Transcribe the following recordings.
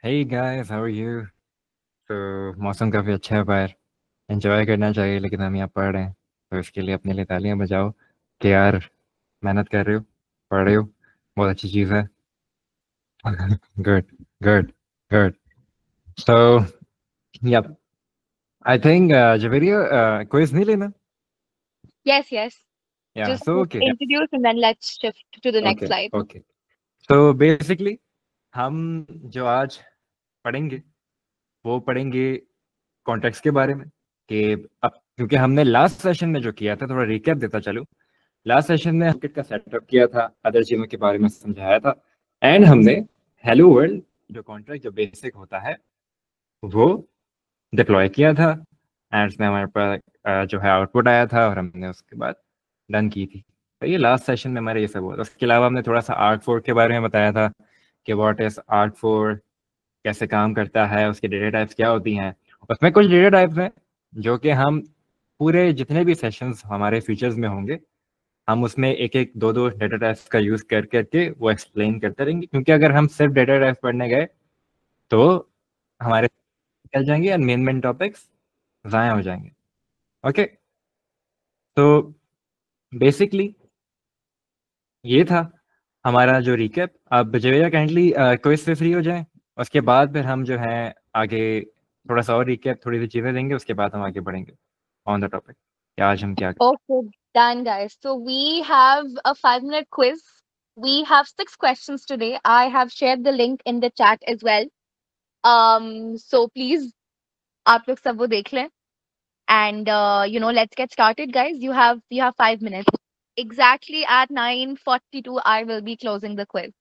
Hey guys, how are you? तो मौसम काफ़ी अच्छा है बाहर। एंजॉय करना चाहिए, लेकिन हम यहाँ पढ़ रहे हैं, तो इसके लिए अपने लिए तालियां बजाओ कि यार मेहनत कर रहे हो, पढ़ रहे हो, बहुत अच्छी चीज़ है। Good, good, good. So yup, I think Javeria quiz नहीं लेना। Yes, yes. Yeah Just so okay, introduce and then let's shift to the next okay, slide. Okay. तो बेसिकली हम जो आज पढ़ेंगे वो पढ़ेंगे कॉन्टेक्स्ट के बारे में, कि अब क्योंकि हमने लास्ट सेशन में जो किया था, थोड़ा रिकैप देता चलूं। लास्ट सेशन में मार्केट का सेटअप किया था, अदर चीजों के बारे में समझाया था, एंड हमने हेलो वर्ल्ड जो कॉन्ट्रैक्ट जो बेसिक होता है वो डिप्लॉय किया था, एंड उसमें हमारे पास जो है आउटपुट आया था, और हमने उसके बाद डन की थी। तो ये लास्ट सेशन में हमारे ये सब हुआ था। उसके अलावा हमने थोड़ा सा आर्ट फोर के बारे में बताया था कि व्हाट इज आर्ट फोर, कैसे काम करता है, उसके डेटा टाइप्स क्या होती हैं। उसमें कुछ डेटा टाइप्स हैं जो कि हम पूरे जितने भी सेशंस हमारे फ्यूचर्स में होंगे, हम उसमें एक एक दो दो डेटा टाइप्स का यूज कर करके वो एक्सप्लेन करते रहेंगे, क्योंकि अगर हम सिर्फ डेटा टाइप्स पढ़ने गए तो हमारे निकल जाएंगे और मेन मेन टॉपिक्स ज़ाया हो जाएंगे। ओके, तो बेसिकली ये था हमारा जो रिकैप। अब जवेरिया काइंडली क्विज से फ्री हो जाएं, उसके बाद फिर हम जो है आगे थोड़ा सा और रिकैप, थोड़ी सी चीज़ें देंगे, उसके बाद हम आगे बढ़ेंगे ऑन द टॉपिक कि आज हम क्या Okay, done, guys. So we have a 5-minute quiz. We have 6 questions today. I have shared the link in the chat as well. So please, आप लोग सब वो देख लें. And let's get started, guys. You have 5 minutes. Exactly at 9:42, I will be closing the quiz.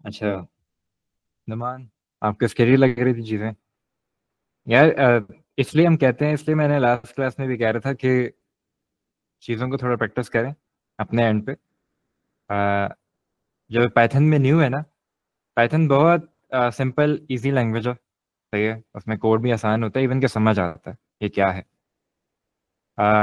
अच्छा नुमान, आपको scary लग रही थी चीज़ें यार। इसलिए हम कहते हैं, इसलिए मैंने लास्ट क्लास में भी कह रहा था कि चीज़ों को थोड़ा प्रैक्टिस करें अपने एंड पे। अ, जो पाइथन में न्यू है ना, पाइथन बहुत सिंपल इजी लैंग्वेज है, सही है, उसमें कोड भी आसान होता है, इवन के समझ आता है ये क्या है।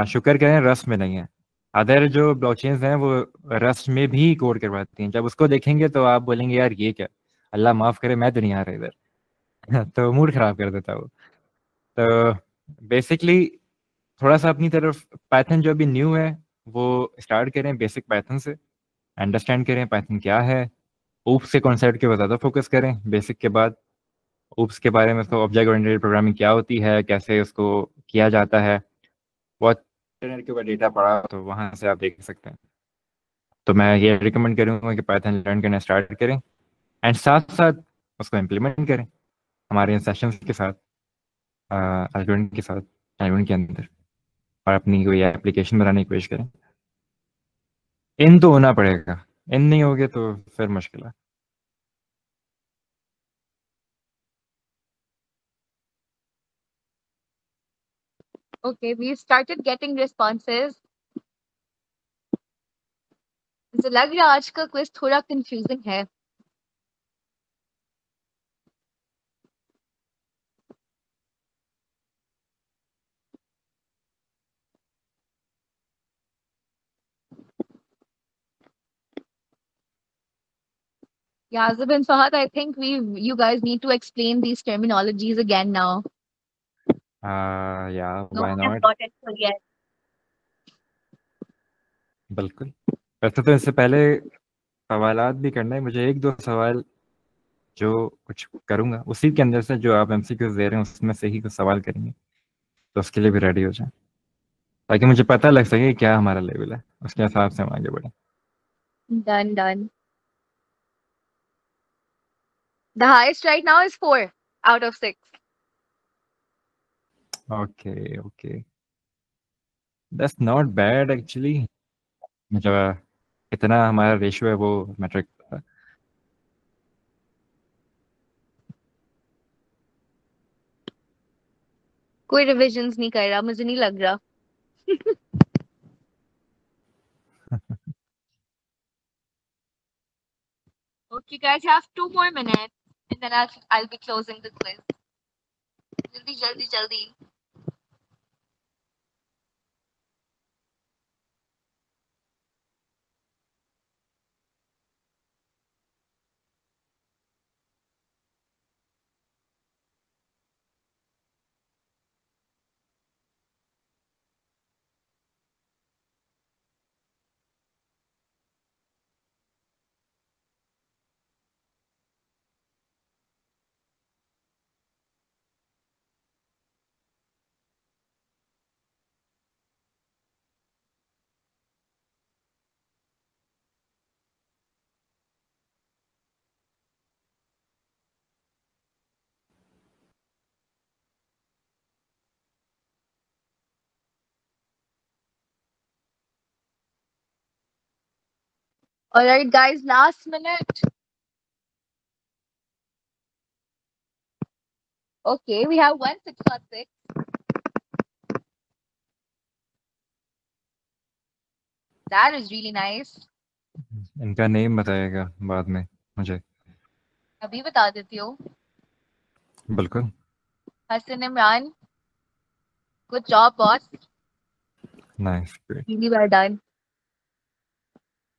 शुक्र करें रस्ट में नहीं है। अदर जो ब्लॉकचेन्स हैं वो रस्ट में भी कोड करवाती हैं, जब उसको देखेंगे तो आप बोलेंगे यार ये क्या, अल्लाह माफ़ करे मैं तो नहीं आ रहा इधर। तो मूड खराब कर देता वो। तो बेसिकली थोड़ा सा अपनी तरफ पाइथन जो अभी न्यू है वो स्टार्ट करें बेसिक पाइथन से, अंडरस्टैंड करें पाइथन क्या है। ऊप्स के कॉन्सेप्ट के ऊपर ज़्यादा फोकस करें बेसिक के बाद। ऊप्स के बारे में तो ऑब्जेक्ट ओरिएंटेड प्रोग्रामिंग क्या होती है, कैसे उसको किया जाता है, बहुत इंटरनेट के ऊपर डेटा पड़ा तो वहाँ से आप देख सकते हैं। तो मैं ये रिकमेंड करूँगा कि पाइथन लर्न करना स्टार्ट करें, एंड साथ साथ उसको इम्प्लीमेंट करें हमारे इन सेशंस के साथ, एल्गोरिथम के साथ, एल्गोरिथम के अंदर, और अपनी कोई एप्लीकेशन बनाने की कोशिश करें। इन तो होना पड़ेगा, इन नहीं होगे तो फिर मुश्किल है। Okay, we started getting responses. मुझे लग रहा है आज का क्विज थोड़ा कंफ्यूजिंग है. Yazib and Fahad, I think you guys need to explain these terminologies again now. या No why one has not, got it for yet. बिल्कुल। वैसे तो इससे पहले सवालात भी करना है मुझे, एक दो सवाल जो कुछ करूंगा उसी के अंदर से, जो आप एमसीक्यूज दे रहे हैं उसमें से ही कुछ सवाल करेंगे, तो उसके लिए भी रेडी हो जाए, ताकि मुझे पता लग सके क्या हमारा लेवल है, उसके हिसाब से हम आगे बढ़े। Done, done. The highest right now is 4 out of 6. Okay, okay, that's not bad actually. मतलब कितना हमारा रेशियो है वो मैट्रिक। कोई रिविजन्स नहीं कर रहा, मुझे नहीं लग रहा। Okay, guys, you have 2 more minutes, and then I'll be closing the quiz. जल्दी जल्दी जल्दी. All right, guys, last minute. Okay, we have 1616. That is really nice. इनका नेम बताएगा बाद में मुझे। अभी बता देती हूँ। बिल्कुल। Hasan Imran. Good job, boss. Nice, great. Really well done.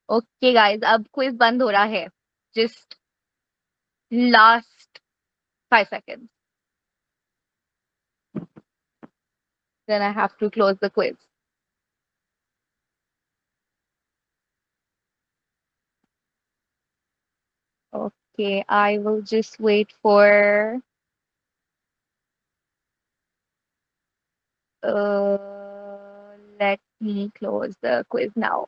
Okay, guys, अब quiz बंद हो रहा है. Just last 5 seconds. Then I have to close the quiz. Okay, I will just wait for let me close the quiz now.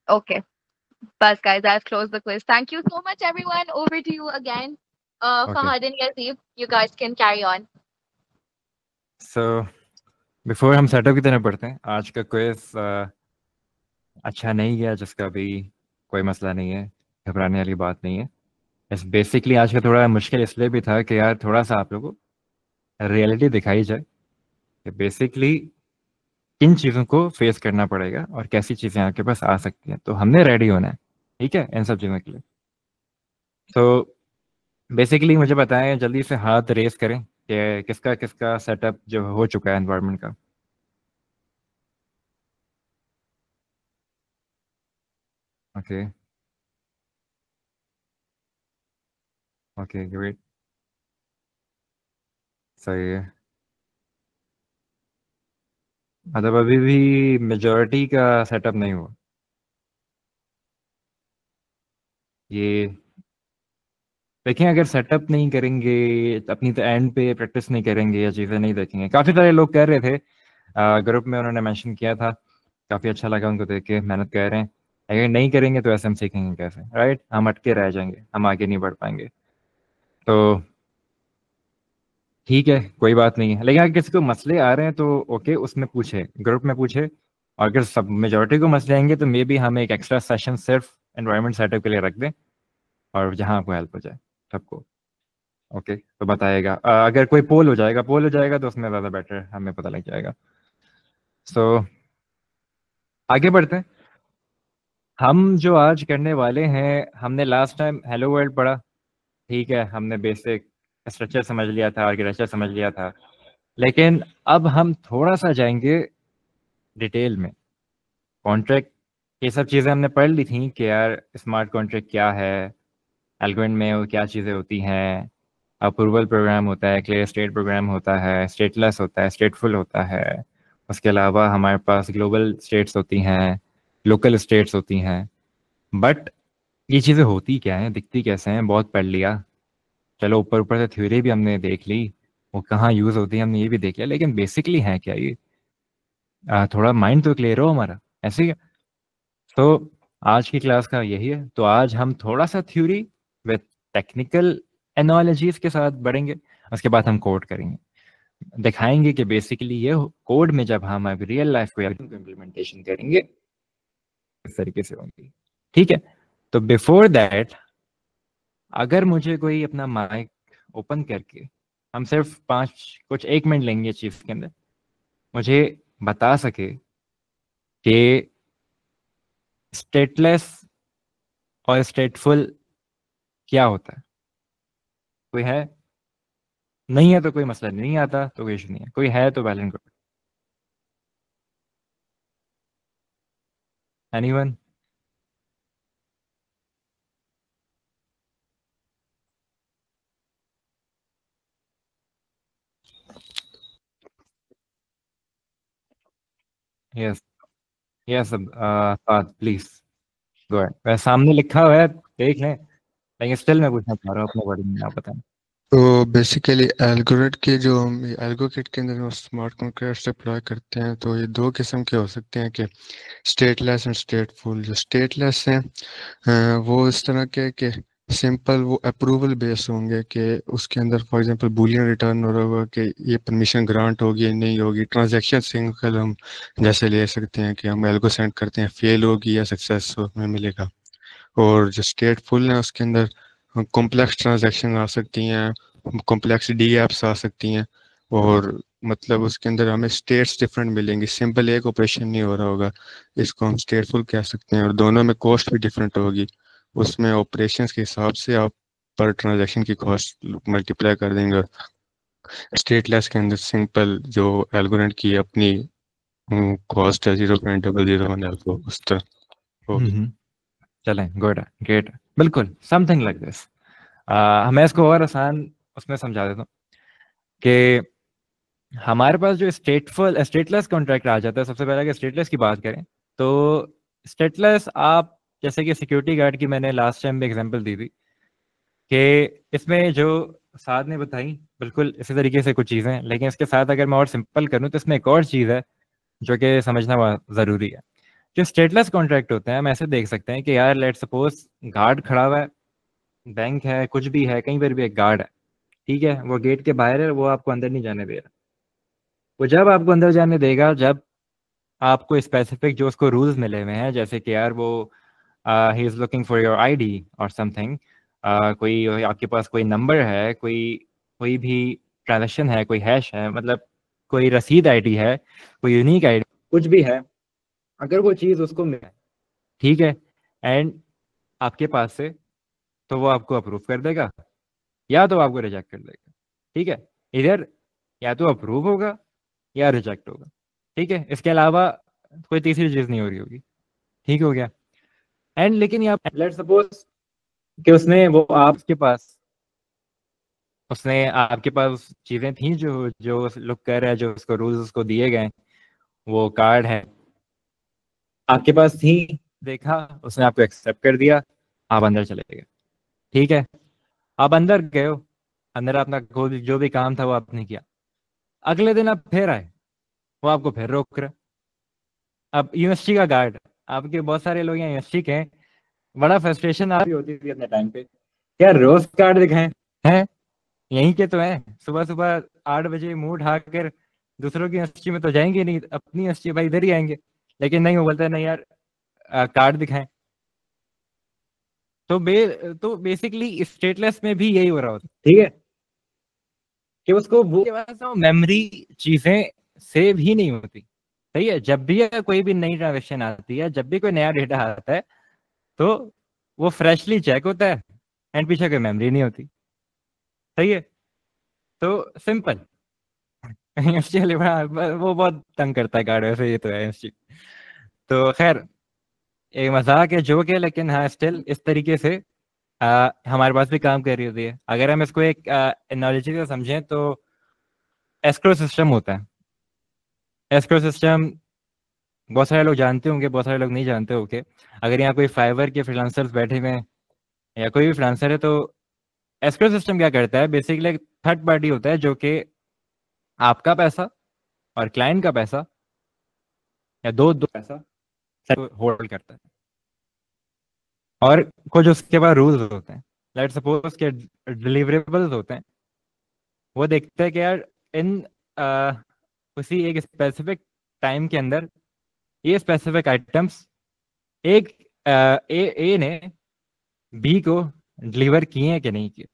Okay. Bus guys, I've closed the quiz. Thank you so much, everyone. Over to you again. Okay, Fahad and Yazib, you guys can carry on. So before हम setup की तरफ बढ़ते हैं, आज का quiz अच्छा नहीं गया, जिसका भी कोई मसला नहीं है, घबराने वाली बात नहीं है। इस बेसिकली आज का थोड़ा मुश्किल इसलिए भी था कि यार थोड़ा सा आप लोगों को रियलिटी दिखाई जाए कि बेसिकली किन चीज़ों को फेस करना पड़ेगा और कैसी चीज़ें आपके पास आ सकती हैं, तो हमने रेडी होना है, ठीक है, इन सब चीज़ों के लिए। तो बेसिकली मुझे बताएं, जल्दी से हाथ रेस करें कि किसका किसका सेटअप जो हो चुका है एनवायरनमेंट का। ओके, ओके, ग्रेट, सही है। मतलब अभी भी मेजोरिटी का सेटअप नहीं हुआ ये। देखें, अगर सेटअप नहीं करेंगे, अपनी तो एंड पे प्रैक्टिस नहीं करेंगे या चीज़ें नहीं देखेंगे। काफ़ी सारे लोग कह रहे थे ग्रुप में, उन्होंने मेंशन किया था, काफ़ी अच्छा लगा उनको देख के, मेहनत कर रहे हैं। अगर नहीं करेंगे तो ऐसे हम सीखेंगे कैसे, राइट? हम अटके रह जाएंगे, हम आगे नहीं बढ़ पाएंगे। तो ठीक है, कोई बात नहीं है, लेकिन अगर किसी को मसले आ रहे हैं तो ओके, उसमें पूछे, ग्रुप में पूछे। और अगर सब मेजोरिटी को मसले आएंगे तो मे बी हम एक एक्स्ट्रा सेशन सिर्फ एनवायरनमेंट सेटअप के लिए रख दें, और जहाँ आपको हेल्प हो जाए सबको। ओके, तो बताएगा अगर कोई पोल हो जाएगा तो उसमें ज़्यादा बेटर हमें पता लग जाएगा। सो आगे बढ़ते हैं। हम जो आज करने वाले हैं, हमने लास्ट टाइम हेलो वर्ल्ड पढ़ा, ठीक है, हमने बेसिक स्ट्रक्चर समझ लिया था, आर्किटेक्चर समझ लिया था, लेकिन अब हम थोड़ा सा जाएंगे डिटेल में। कॉन्ट्रैक्ट, ये सब चीज़ें हमने पढ़ ली थी कि यार स्मार्ट कॉन्ट्रैक्ट क्या है, एल्गोरिथम में वो क्या चीज़ें होती हैं, अप्रूवल प्रोग्राम होता है, क्लियर स्टेट प्रोग्राम होता है, स्टेटलेस होता है, स्टेटफुल होता है। उसके अलावा हमारे पास ग्लोबल स्टेट्स होती हैं, लोकल स्टेट्स होती हैं। बट ये चीज़ें होती क्या हैं, दिखती कैसे हैं, बहुत पढ़ लिया, चलो ऊपर ऊपर से थ्योरी भी हमने देख ली, वो कहाँ यूज़ होती है हमने ये भी देख लिया, लेकिन बेसिकली है क्या ये? थोड़ा माइंड तो क्लियर हो हमारा, ऐसे ही है। तो आज की क्लास का यही है, तो आज हम थोड़ा सा थ्योरी विद टेक्निकल एनालॉजीज के साथ बढ़ेंगे, उसके बाद हम कोड करेंगे। दिखाएंगे कि बेसिकली ये कोड में जब हम अब रियल लाइफ को इम्प्लीमेंटेशन करेंगे इस तरीके से होंगी। ठीक है, तो बिफोर दैट अगर मुझे कोई अपना माइक ओपन करके, हम सिर्फ 1 मिनट लेंगे चीज के अंदर, मुझे बता सके कि स्टेटलेस और स्टेटफुल क्या होता है। कोई है? नहीं है तो कोई मसला नहीं आता तो कोई इशू नहीं है, कोई है तो वैलेंट करो। Anyone? Yes, yes, please go ahead. वैसे सामने लिखा हुआ है, देख लें, लेकिन स्टिल मैं पूछना चाह रहा हूँ अपने बारे में, आप बताएं। तो बेसिकली एल्गोरिथम के जो हम एल्गोकिट के अंदर जो स्मार्ट कॉन्ट्रैक्ट्स अप्लाई करते हैं, तो ये दो किस्म के हो सकते हैं कि स्टेटलेस एंड स्टेटफुल। जो स्टेटलेस हैं वो इस तरह के कि सिंपल वो अप्रूवल बेस होंगे कि उसके अंदर फॉर एग्जांपल बूलियन रिटर्न हो रहा होगा कि ये परमिशन ग्रांट होगी या नहीं होगी। ट्रांजैक्शन सिंगल हम जैसे ले सकते हैं कि हम एल्गो सेंड करते हैं, फेल होगी या सक्सेस हमें मिलेगा। और जो स्टेटफुल है उसके अंदर कॉम्प्लेक्स ट्रांजैक्शन आ सकती हैं, कॉम्प्लेक्स डी एप्स आ सकती हैं, और मतलब उसके अंदर हमें स्टेट्स डिफरेंट मिलेंगी, सिंपल एक ऑपरेशन नहीं हो रहा होगा। इसको हम स्टेटफुल कह सकते हैं। और दोनों में कॉस्ट भी डिफरेंट होगी, उसमें ऑपरेशंस के हिसाब से आप पर ट्रांजैक्शन की कॉस्ट मल्टीप्लाई कर देंगे। स्टेटलेस के अंदर सिंपल जो एल्गोरिथम की अपनी कॉस्ट है 0.001 एल्गो उस तरह होगी। चलें, गुड, ग्रेट, बिल्कुल समथिंग लाइक दिस। मैं इसको और आसान उसमें समझा देता हूँ कि हमारे पास जो स्टेटलेस कॉन्ट्रैक्ट आ जाता है। सबसे पहले अगर स्टेटलेस की बात करें तो स्टेटलेस, आप जैसे कि सिक्योरिटी गार्ड की मैंने लास्ट टाइम भी एग्जांपल दी थी कि इसमें जो साथ ने बताई बिल्कुल इसी तरीके से कुछ चीज़ें हैं, लेकिन इसके साथ अगर मैं और सिंपल करूँ तो इसमें एक और चीज़ है जो कि समझना बहुत ज़रूरी है। जो स्टेटलेस कॉन्ट्रैक्ट होते हैं हम ऐसे देख सकते हैं कि यार लेट सपोज गार्ड खड़ा हुआ है, बैंक है, कुछ भी है, कहीं पर भी एक गार्ड है, ठीक है, वो गेट के बाहर है, वो आपको अंदर नहीं जाने दे रहा। वो जब आपको अंदर जाने देगा जब आपको स्पेसिफिक जो उसको रूल्स मिले हुए हैं, जैसे कि यार वो he is looking for your ID और समथिंग, कोई आपके पास कोई नंबर है, कोई कोई भी ट्रांजेक्शन है, कोई हैश है, मतलब कोई रसीद आईडी है, कोई यूनिक आईडी, कुछ भी है, अगर वो चीज़ उसको मिले, ठीक है, एंड आपके पास से, तो वो आपको अप्रूव कर देगा या तो आपको रिजेक्ट कर देगा। ठीक है, इधर या तो अप्रूव होगा या रिजेक्ट होगा। ठीक है, इसके अलावा कोई तीसरी चीज़ नहीं हो रही होगी। ठीक हो गया। एंड लेकिन यहाँ लेट सपोज कि उसने आपके पास चीज़ें थी जो जो लुक कर रहा है, जो उसको रूल्स उसको दिए गए, वो कार्ड है आपके पास थी, देखा, उसने आपको एक्सेप्ट कर दिया, आप अंदर चले गए। ठीक है, आप अंदर गए हो, अंदर अपना जो भी काम था वो आपने किया, अगले दिन आप फिर आए, वो आपको फिर रोक रहा है। अब यूनिवर्सिटी का गार्ड, आपके बहुत सारे लोग यहाँ यूनिवर्सिटी के हैं, बड़ा फ्रस्ट्रेशन आ रही होती थी अपने टाइम पे, यार रोज कार्ड दिखाएं, हैं यहीं के तो हैं, सुबह सुबह 8 बजे मुंह उठाकर दूसरों की यूनिवर्सिटी में तो जाएंगे नहीं, अपनी यूनिवर्सिटी भाई इधर ही आएंगे। लेकिन नहीं, वो बोलता है नहीं यार, कार्ड दिखाएं। तो बेसिकली स्टेटलेस में भी यही हो रहा होता है। ठीक है, कि उसको वो मेमोरी चीजें सेव ही नहीं होती। सही है, जब भी कोई भी नई ट्रांजेक्शन आती है, जब भी कोई नया डेटा आता है, तो वो फ्रेशली चेक होता है एंड पीछे कोई मेमोरी नहीं होती। सही है, तो सिंपल इंस्टी बड़ा वो बहुत तंग करता है कार्ड, वैसे ये तो है इंस्टी। तो खैर, एक मजाक है, जोक है, लेकिन हाँ स्टिल इस तरीके से हमारे पास भी काम कर रही होती है। अगर हम इसको एक एनालॉजी से समझें तो एस्क्रो सिस्टम होता है। एस्क्रो सिस्टम बहुत सारे लोग जानते होंगे, बहुत सारे लोग नहीं जानते होंगे। अगर यहाँ कोई फाइवर के फ्रीलांसर्स बैठे हुए हैं या कोई भी फ्रीलांसर है, तो एस्क्रो सिस्टम क्या करता है, बेसिकली एक थर्ड पार्टी होता है जो कि आपका पैसा और क्लाइंट का पैसा या दो दो पैसा होल्ड करता है। और कुछ उसके बाद रूल्स होते हैं, लेट सपोज के डिलीवरेबल्स होते हैं, वो देखते हैं कि यार इन उसी एक स्पेसिफिक टाइम के अंदर ये स्पेसिफिक आइटम्स एक ए ने बी को डिलीवर किए हैं कि नहीं किए,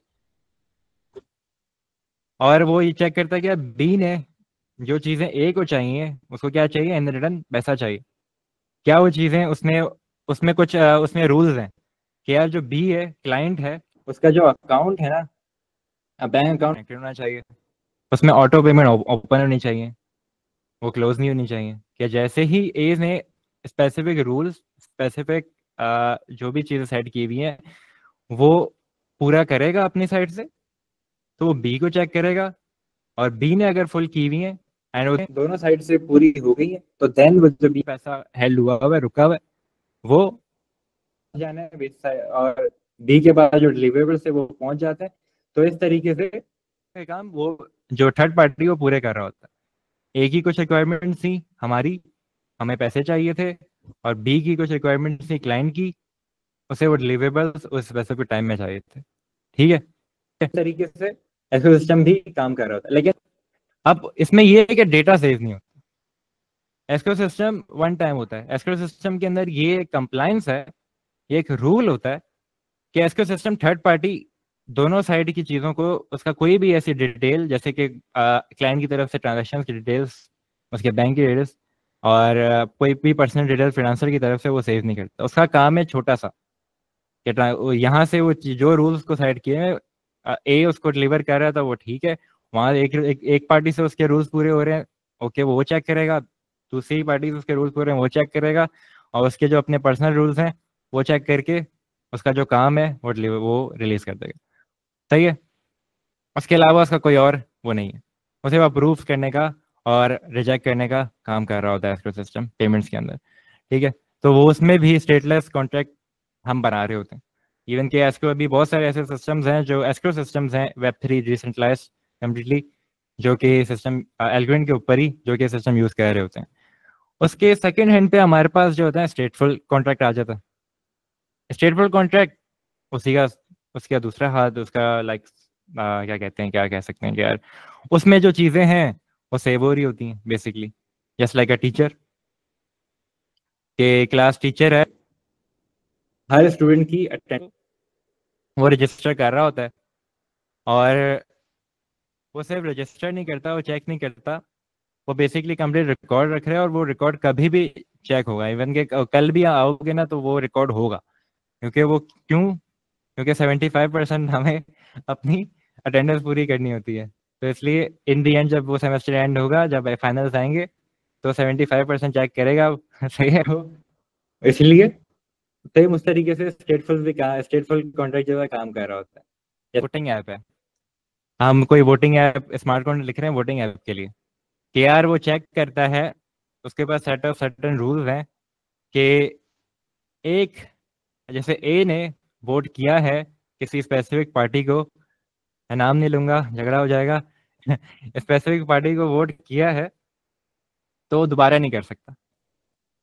और वो ये चेक करता है कि बी ने जो चीज़ें ए को चाहिए उसको क्या चाहिए, इन रिटर्न पैसा चाहिए। क्या वो चीज़ें उसने उसमें कुछ उसमें रूल्स हैं कि यार जो बी है क्लाइंट है उसका जो अकाउंट है ना, बैंक अकाउंट कनेक्टेड होना चाहिए, उसमें ऑटो पेमेंट ओपन होनी चाहिए, वो क्लोज नहीं होनी चाहिए। कि जैसे ही ए ने स्पेसिफिक रूल्स स्पेसिफिक जो भी चीज़ें सेट की हुई हैं वो पूरा करेगा अपनी साइड से, तो वो बी को चेक करेगा, और बी ने अगर फुल की हुई है एंड वो दोनों साइड से पूरी हो गई है तो देन वो जो बी पैसा हेल्ड हुआ है रुका हुआ है वो जाना है बीच साइड, और बी के बाद जो डिलीवरेबल्स है वो पहुंच जाते हैं। तो इस तरीके से ये काम वो जो थर्ड पार्टी वो पूरे कर रहा होता है। ए की कुछ रिक्वायरमेंट थी हमारी, हमें पैसे चाहिए थे, और बी की कुछ रिक्वायरमेंट थी क्लाइंट की, उसे वो डिलीवरेबल्स उस स्पेसिफिक टाइम में चाहिए थे। ठीक है, इस तरीके से एसक्यूएल सिस्टम भी काम कर रहा होता है। लेकिन अब इसमें ये है कि डेटा सेव नहीं होता। एसक्यूएल सिस्टम वन टाइम होता है। एसक्यूएल सिस्टम के अंदर ये कंप्लायंस है, ये एक रूल होता है कि एसक्यूएल सिस्टम थर्ड पार्टी दोनों साइड की चीज़ों को उसका कोई भी ऐसी डिटेल जैसे कि क्लाइंट की तरफ से ट्रांजेक्शन की डिटेल्स, उसके बैंक की डिटेल्स, और कोई भी पर्सनल डिटेल फ्रीलांसर की तरफ से वो सेव नहीं करता। उसका काम है छोटा सा कि यहाँ से वो जो रूल्स को सेट किए हैं ए उसको डिलीवर कर रहा था वो ठीक है, वहाँ एक पार्टी से उसके रूल्स पूरे हो रहे हैं, ओके वो चेक करेगा, दूसरी पार्टी से उसके रूल्स पूरे हैं वो चेक करेगा, और उसके जो अपने पर्सनल रूल्स हैं वो चेक करके उसका जो काम है वो रिलीज कर देगा। सही है, उसके अलावा उसका कोई और वो नहीं है, उसे अप्रूव करने का और रिजेक्ट करने का काम कर रहा होता है एस्क्रो सिस्टम पेमेंट्स के अंदर। ठीक है, तो वो उसमें भी स्टेटलेस कॉन्ट्रैक्ट हम बना रहे होते हैं। इवन के एस्क्रो अभी बहुत सारे ऐसे सिस्टम्स हैं जो एस्क्रो सिस्टम्स हैं वेब3 डिसेंट्रलाइज्ड कम्प्लीटली, जो कि सिस्टम एल्गोरिथम के ऊपर ही जो कि सिस्टम यूज कर रहे होते हैं। उसके सेकेंड हैंड पे हमारे पास जो होता है स्टेटफुल कॉन्ट्रैक्ट आ जाता है। स्टेटफुल कॉन्ट्रैक्ट उसी का उसका दूसरा हाथ उसका लाइक क्या कहते हैं, क्या कह सकते हैं कि यार उसमें जो चीज़ें हैं वो सेव हो रही होती हैं basically, just like a teacher के क्लास टीचर है, हर स्टूडेंट की अटेंडेंस वो रजिस्टर कर रहा होता है, और वो सिर्फ रजिस्टर नहीं करता, वो चेक नहीं करता, वो बेसिकली कंप्लीट रिकॉर्ड रख रहा है, और वो रिकॉर्ड कभी भी चेक होगा। इवन के कल भी आओगे ना तो वो रिकॉर्ड होगा, क्योंकि वो क्यों, क्योंकि 75% हमें अपनी अटेंडेंस पूरी करनी होती है। तो इसलिए इन दी एंड जब वो सेमेस्टर एंड होगा, जब फाइनल्स आएंगे, तो 75% चेक करेगा सही है वो। इसलिए सेम उस तरीके से स्टेटफुल भी स्टेटफुल कॉन्ट्रैक्ट जो है काम कर रहा होता है। वोटिंग ऐप है, हम कोई वोटिंग ऐप स्मार्ट कॉन्ट्रैक्ट लिख रहे हैं वोटिंग ऐप के लिए, कि यार वो चेक करता है, उसके पास सेट ऑफ सर्टन रूल्स हैं कि एक जैसे ए ने वोट किया है किसी स्पेसिफिक पार्टी को, मैं नाम नहीं लूंगा झगड़ा हो जाएगा स्पेसिफिक पार्टी को वोट किया है तो वो दोबारा नहीं कर सकता।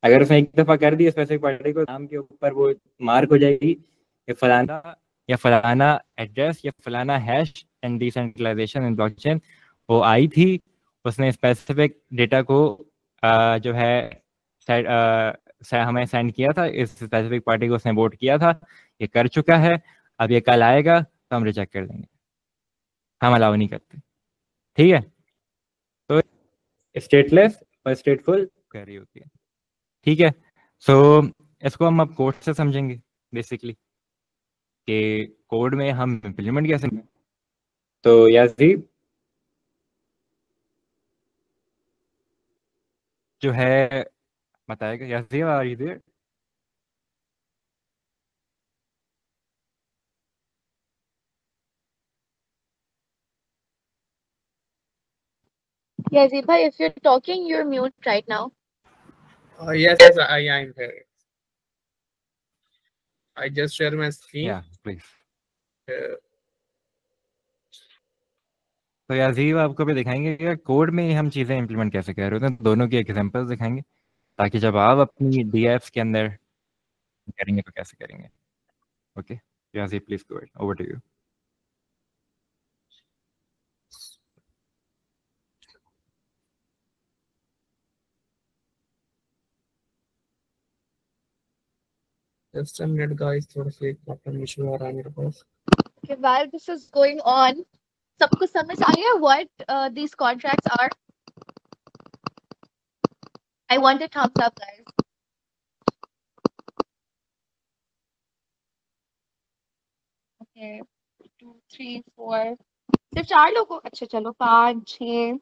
अगर उसने एक दफा कर दिया स्पेसिफिक पार्टी को, नाम के ऊपर वो मार्क हो जाएगी कि फलाना या फलाना एड्रेस या फलाना hash and decentralization in blockchain वो आई थी, उसने स्पेसिफिक डेटा को जो है हमें सेंड किया था, इस स्पेसिफिक पार्टी को उसने वोट किया था, ये कर चुका है, अब ये कल आएगा तो हम रिजेक्ट कर देंगे, हम अलाउ नहीं करते। ठीक है, तो स्टेटलेस और स्टेटफुल कर रही होती है। ठीक है, सो इसको हम अब कोड से समझेंगे बेसिकली कि कोड में हम इम्प्लीमेंट कैसे करें। तो याजीब जो है बताएगा, Yajib are you there? Yeah, Ziba, if you're talking, you're mute right now. Yes, I am here. I just share my screen. या प्लीज। तो याजीब आपको भी दिखाएंगे कि कोड में हम चीज़ें इम्प्लीमेंट कैसे कर रहे होते हैं, दोनों की एग्जांपल्स दिखाएंगे, ताकि जब आप अपनी डीएफ्स के अंदर करेंगे तो कैसे करेंगे। Okay Yajib please go ahead, over to you. Just a minute, guys. थोड़ा सा एक प्रॉब्लम इशू आ रहा है मेरे पास. Okay, while this is going on, सबको समझ आ गया what these contracts are? I want a thumbs up, guys. Okay, 2, 3, 4. सिर्फ 4 लोगों. अच्छा चलो 5, 6.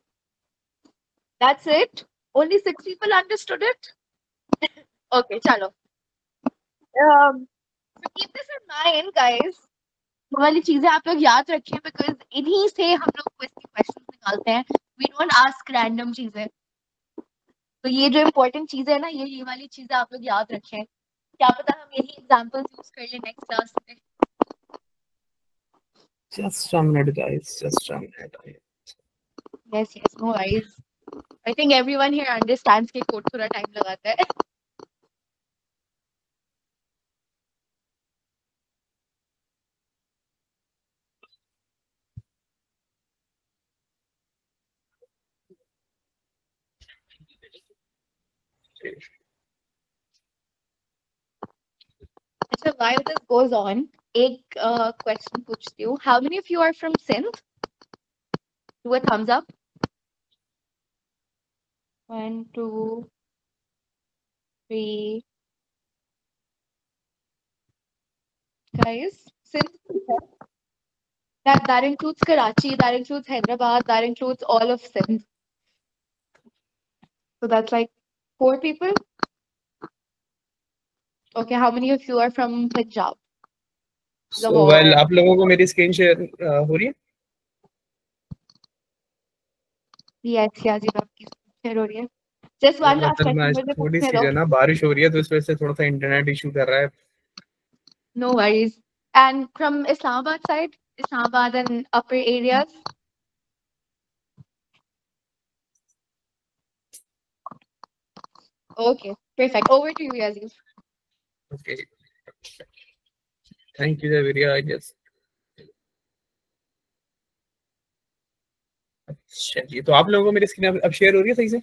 That's it. Only 6 people understood it. Okay, chalo. So keep this in mind, guys. वो वाली चीजें आप लोग याद रखें because इन्हीं से हम लोग क्वेश्चन निकालते हैं. We don't ask random चीजें. तो ये जो इम्पोर्टेंट चीजें है ना, ये वाली चीजें आप लोग याद रखें. क्या पता हम यही एग्जांपल्स यूज कर ले नेक्स्ट क्लास में. Just a minute, guys. Just a minute. Yes, no worries. I think everyone here understands कि कोड थोड़ा टाइम लगाता है. अच्छा, while this goes on, एक question पूछती हूँ. How many of you are from Sindh? Do a thumbs up. 1, 2, 3. Guys, Sindh. That includes Karachi, that includes Hyderabad, that includes all of Sindh. So that's like 4 people. Okay, how many of you are from Punjab? So, well, आप लोगों को मेरी screen share हो रही है? Yes, याजिब आपकी share हो रही है. Just one last question. थोड़ी सी है ना, बारिश हो रही है तो इस वजह से थोड़ा सा इंटरनेट इशू कर रहा है. No worries. And from Islamabad side, Islamabad and upper areas. Okay, perfect. Over to you, Yazid. Okay. Thank you, Javiria. I just. अच्छा जी, तो आप लोगों को मेरी स्क्रीन अब शेयर हो रही है सही से?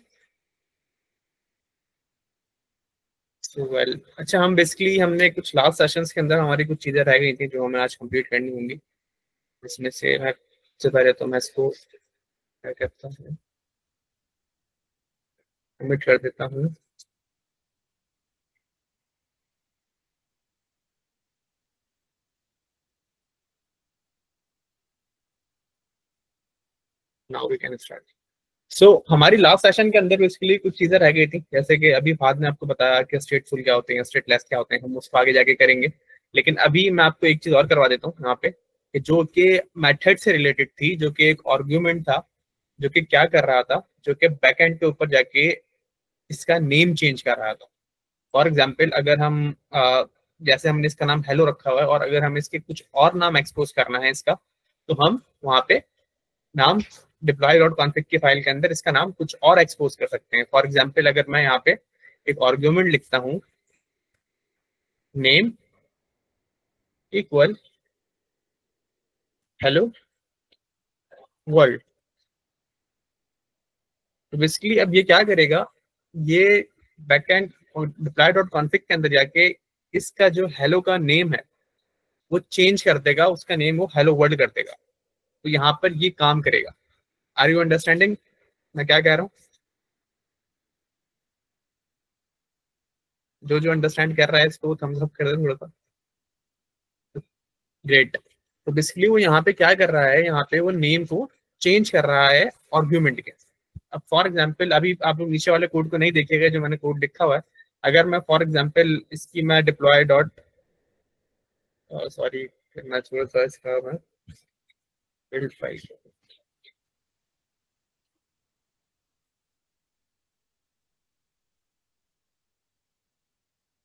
वेल, अच्छा, हम बेसिकली हमने कुछ लास्ट सेशंस के अंदर हमारी कुछ चीज़ें रह गई थी जो हमें आज कंप्लीट करनी होंगी. इसमें से मैं सबसे पहले तो मैं इसको क्या कहता हूँ, सबमिट कर देता हूँ. Now we can start. So हमारी लास्ट सेशन के अंदर बेसिकली कुछ चीज़ें रह गई थी, जैसे कि अभी बाद में आपको बताया कि स्टेटफुल क्या होते हैं, स्टेटलेस क्या होते हैं, हम उसको आगे जाके करेंगे. लेकिन अभी मैं आपको एक चीज़ और करवा देता हूँ यहाँ पे, कि जो कि मेथड से रिलेटेड थी, जो कि एक आर्ग्यूमेंट था, जो कि क्या कर रहा था, जो कि बैक एंड के ऊपर जाके इसका नेम चेंज कर रहा था. फॉर एग्जाम्पल, अगर हम जैसे हमने इसका नाम हेलो रखा हुआ है और अगर हम इसके कुछ और नाम एक्सपोज करना है इसका, तो हम वहाँ पे नाम deploy.config की फाइल के अंदर इसका नाम कुछ और एक्सपोज कर सकते हैं. फॉर एग्जाम्पल, अगर मैं यहाँ पे एक आर्ग्यूमेंट लिखता हूँ नेम इक्वल हेलो वर्ल्ड, तो बेसिकली अब ये क्या करेगा, ये बैकएंड deploy.config के अंदर जाके इसका जो हेलो का नेम है वो चेंज कर देगा, उसका नेम वो हेलो वर्ल्ड कर देगा. तो यहाँ पर ये काम करेगा. आर यू अंडरस्टैंडिंग मैं क्या कह रहा हूँ? जो जो अंडरस्टैंड कर रहा है इसको थम्स अप कर दे थोड़ा सा. ग्रेट. तो बेसिकली वो यहाँ पे क्या कर रहा है, यहाँ पे वो नेम को चेंज कर रहा है आर्ग्यूमेंट के. अब फॉर एग्जांपल, अभी आप लोग नीचे वाले कोड को नहीं देखेगा जो मैंने कोड लिखा हुआ है. अगर मैं फॉर एग्जांपल इसकी मैं डिप्लॉय डॉट सॉरी मैं थोड़ा सा इसका मैं build file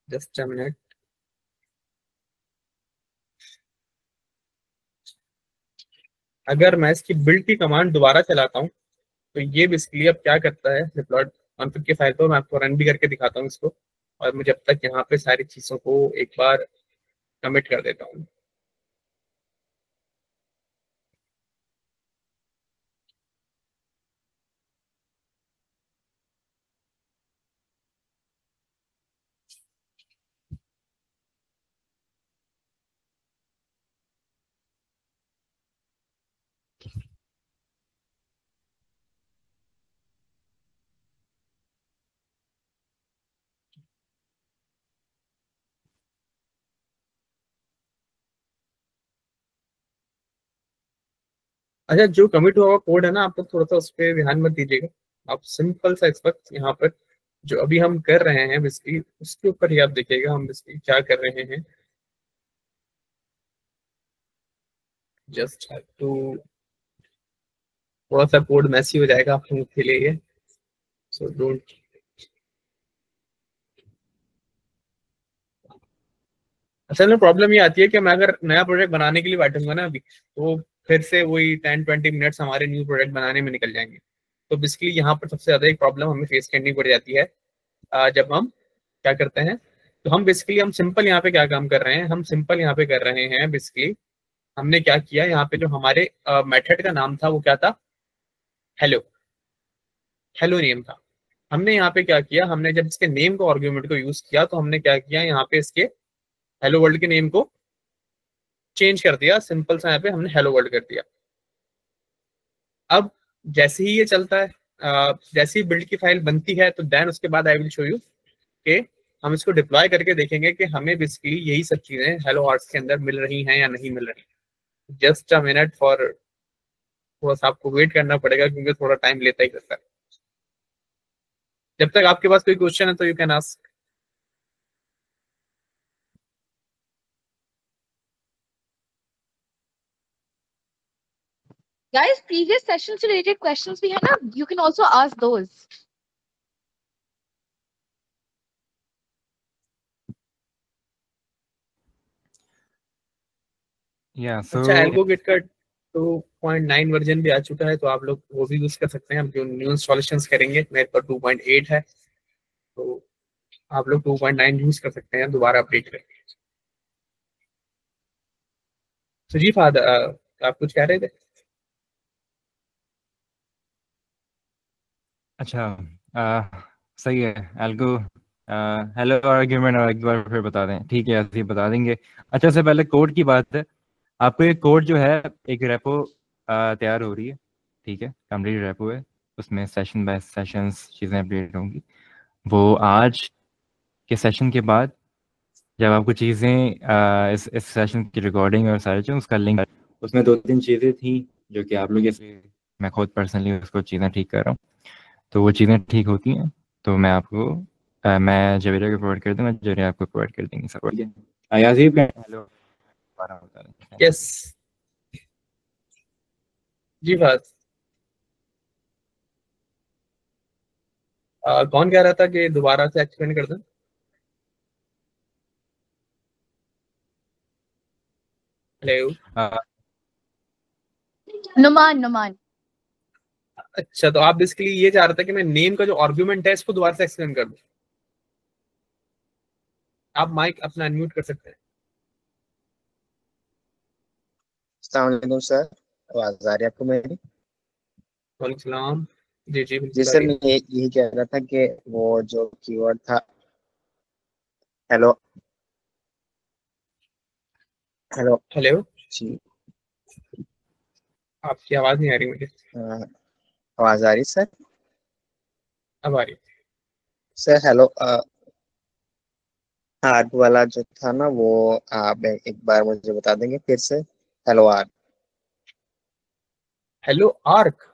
just a minute. अगर मैं इसकी बिल्ड की कमांड दोबारा चलाता हूँ तो ये बेसिकली अब क्या करता है, डिप्लॉय कॉन्फ़िग की फाइल को मैं आपको रन भी करके दिखाता हूँ इसको, और मैं जब तक यहाँ पे सारी चीज़ों को एक बार कमिट कर देता हूँ. अच्छा, जो कमिट हुआ कोड है ना, आप लोग थोड़ा सा उस पर ध्यान मत दीजिएगा। आप सिंपल सा इस वक्त यहाँ पर जो अभी हम कर रहे हैं बेसिकली उसके ऊपर ही आप देखिएगा हम बेसिकली क्या कर रहे हैं। जस्ट हैव टू, थोड़ा सा कोड मैसी हो जाएगा आप लोगों के लिए, सो डोंट। असल में प्रॉब्लम ये आती है कि मैं अगर नया प्रोजेक्ट बनाने के लिए बैठूंगा ना अभी, तो फिर से वही 10-20 मिनट्स हमारे न्यू प्रोजेक्ट बनाने में निकल जाएंगे। तो बेसिकली यहाँ पर सबसे ज्यादा एक प्रॉब्लम हमें फेस करनी पड़ जाती है जब हम क्या करते हैं। तो हम बेसिकली हम सिंपल यहाँ पे क्या काम कर रहे हैं, हम सिंपल यहाँ पे कर रहे हैं बेसिकली हमने क्या किया यहाँ पे, जो हमारे मेथड का नाम था वो क्या था, हेलो, हेलो नेम था। हमने यहाँ पे क्या किया, हमने जब इसके नेम को आर्ग्यूमेंट को यूज किया तो हमने क्या किया, यहाँ पे इसके हेलो वर्ल्ड के नेम को चेंज कर दिया, सिंपल सा यहाँ पे हमने हेलो वर्ल्ड कर दिया। अब जैसे ही ये चलता है, जैसे ही बिल्ड की फाइल बनती है, तो देन उसके बाद आई विल शो यू कि हम इसको डिप्लॉय करके देखेंगे कि हमें बेसिकली यही सब चीजें हेलो आर्ट्स के अंदर मिल रही हैं या नहीं मिल रही। जस्ट अ मिनट फॉर, थोड़ा सा आपको वेट करना पड़ेगा क्योंकि थोड़ा टाइम लेता ही रहता है। जब तक आपके पास कोई क्वेश्चन है तो you can ask. Guys, previous sessions related questions we had, na, you can also ask those. सो अच्छा, एल्गोकिट का 2.9 वर्जन भी आ चुका है, तो आप लोग वो भी यूज कर सकते हैं। हम जो न्यू इंस्टॉलेशंस करेंगे, मेरे पर 2.8 है, तो आप लोग 2.9 यूज कर सकते हैं दोबारा अपडेट करके। तो जी फादर, आप कुछ कह रहे थे? अच्छा, सही है। एल्गो हेलो आर्ग्यूमेंट और एक बार फिर बता दें, ठीक है, ऐसे ही बता देंगे। अच्छा, से पहले कोड की बात है। आपको एक कोड जो है, एक रेपो तैयार हो रही है, ठीक है, कंप्लीट रेपो है, उसमें सेशन बाय सेशंस चीज़ें अपडेट होंगी। वो आज के सेशन के बाद जब आपको चीज़ें इस सेशन की रिकॉर्डिंग और सारी चीज़ें, उसका लिंक, उसमें 2-3 चीज़ें थी जो कि आप लोग जैसे, मैं खुद पर्सनली उसको चीज़ें ठीक कर रहा हूँ, तो वो चीज़ें ठीक होती हैं तो मैं आपको मैं जवेरिया को प्रोवाइड कर दूँगा, जवेरिया आपको प्रोवाइड कर देंगे सब। ठीक है, याजीब का हेलो दोबारा बता दें। यस जी बात। कौन कह रहा था कि दोबारा से एक्सप्लेन कर दें? हेलो। Numan. अच्छा, तो आप बेसिकली ये चाह रहे थे कि मैं नेम का जो आर्गुमेंट है इसको दोबारा से एक्सप्लेन कर दूं। आप माइक अपना अनम्यूट कर सकते हैं। अस्सलाम वालेकुम सर, आवाज आ रही है आपको मेरी? वालेकुम सलाम। जी जी जी बिल्कुल आ सर, रही है। मैं यही कह रहा था कि वो जो कीवर्ड था हेलो, हेलो हेलो, जी, आपकी आवाज नहीं आ रही मुझे। आवाज आ रही सर? अब आ रही है। सर हेलो, आर्ट वाला जो था ना वो आप एक बार मुझे बता देंगे फिर से? Hello art, hello arc.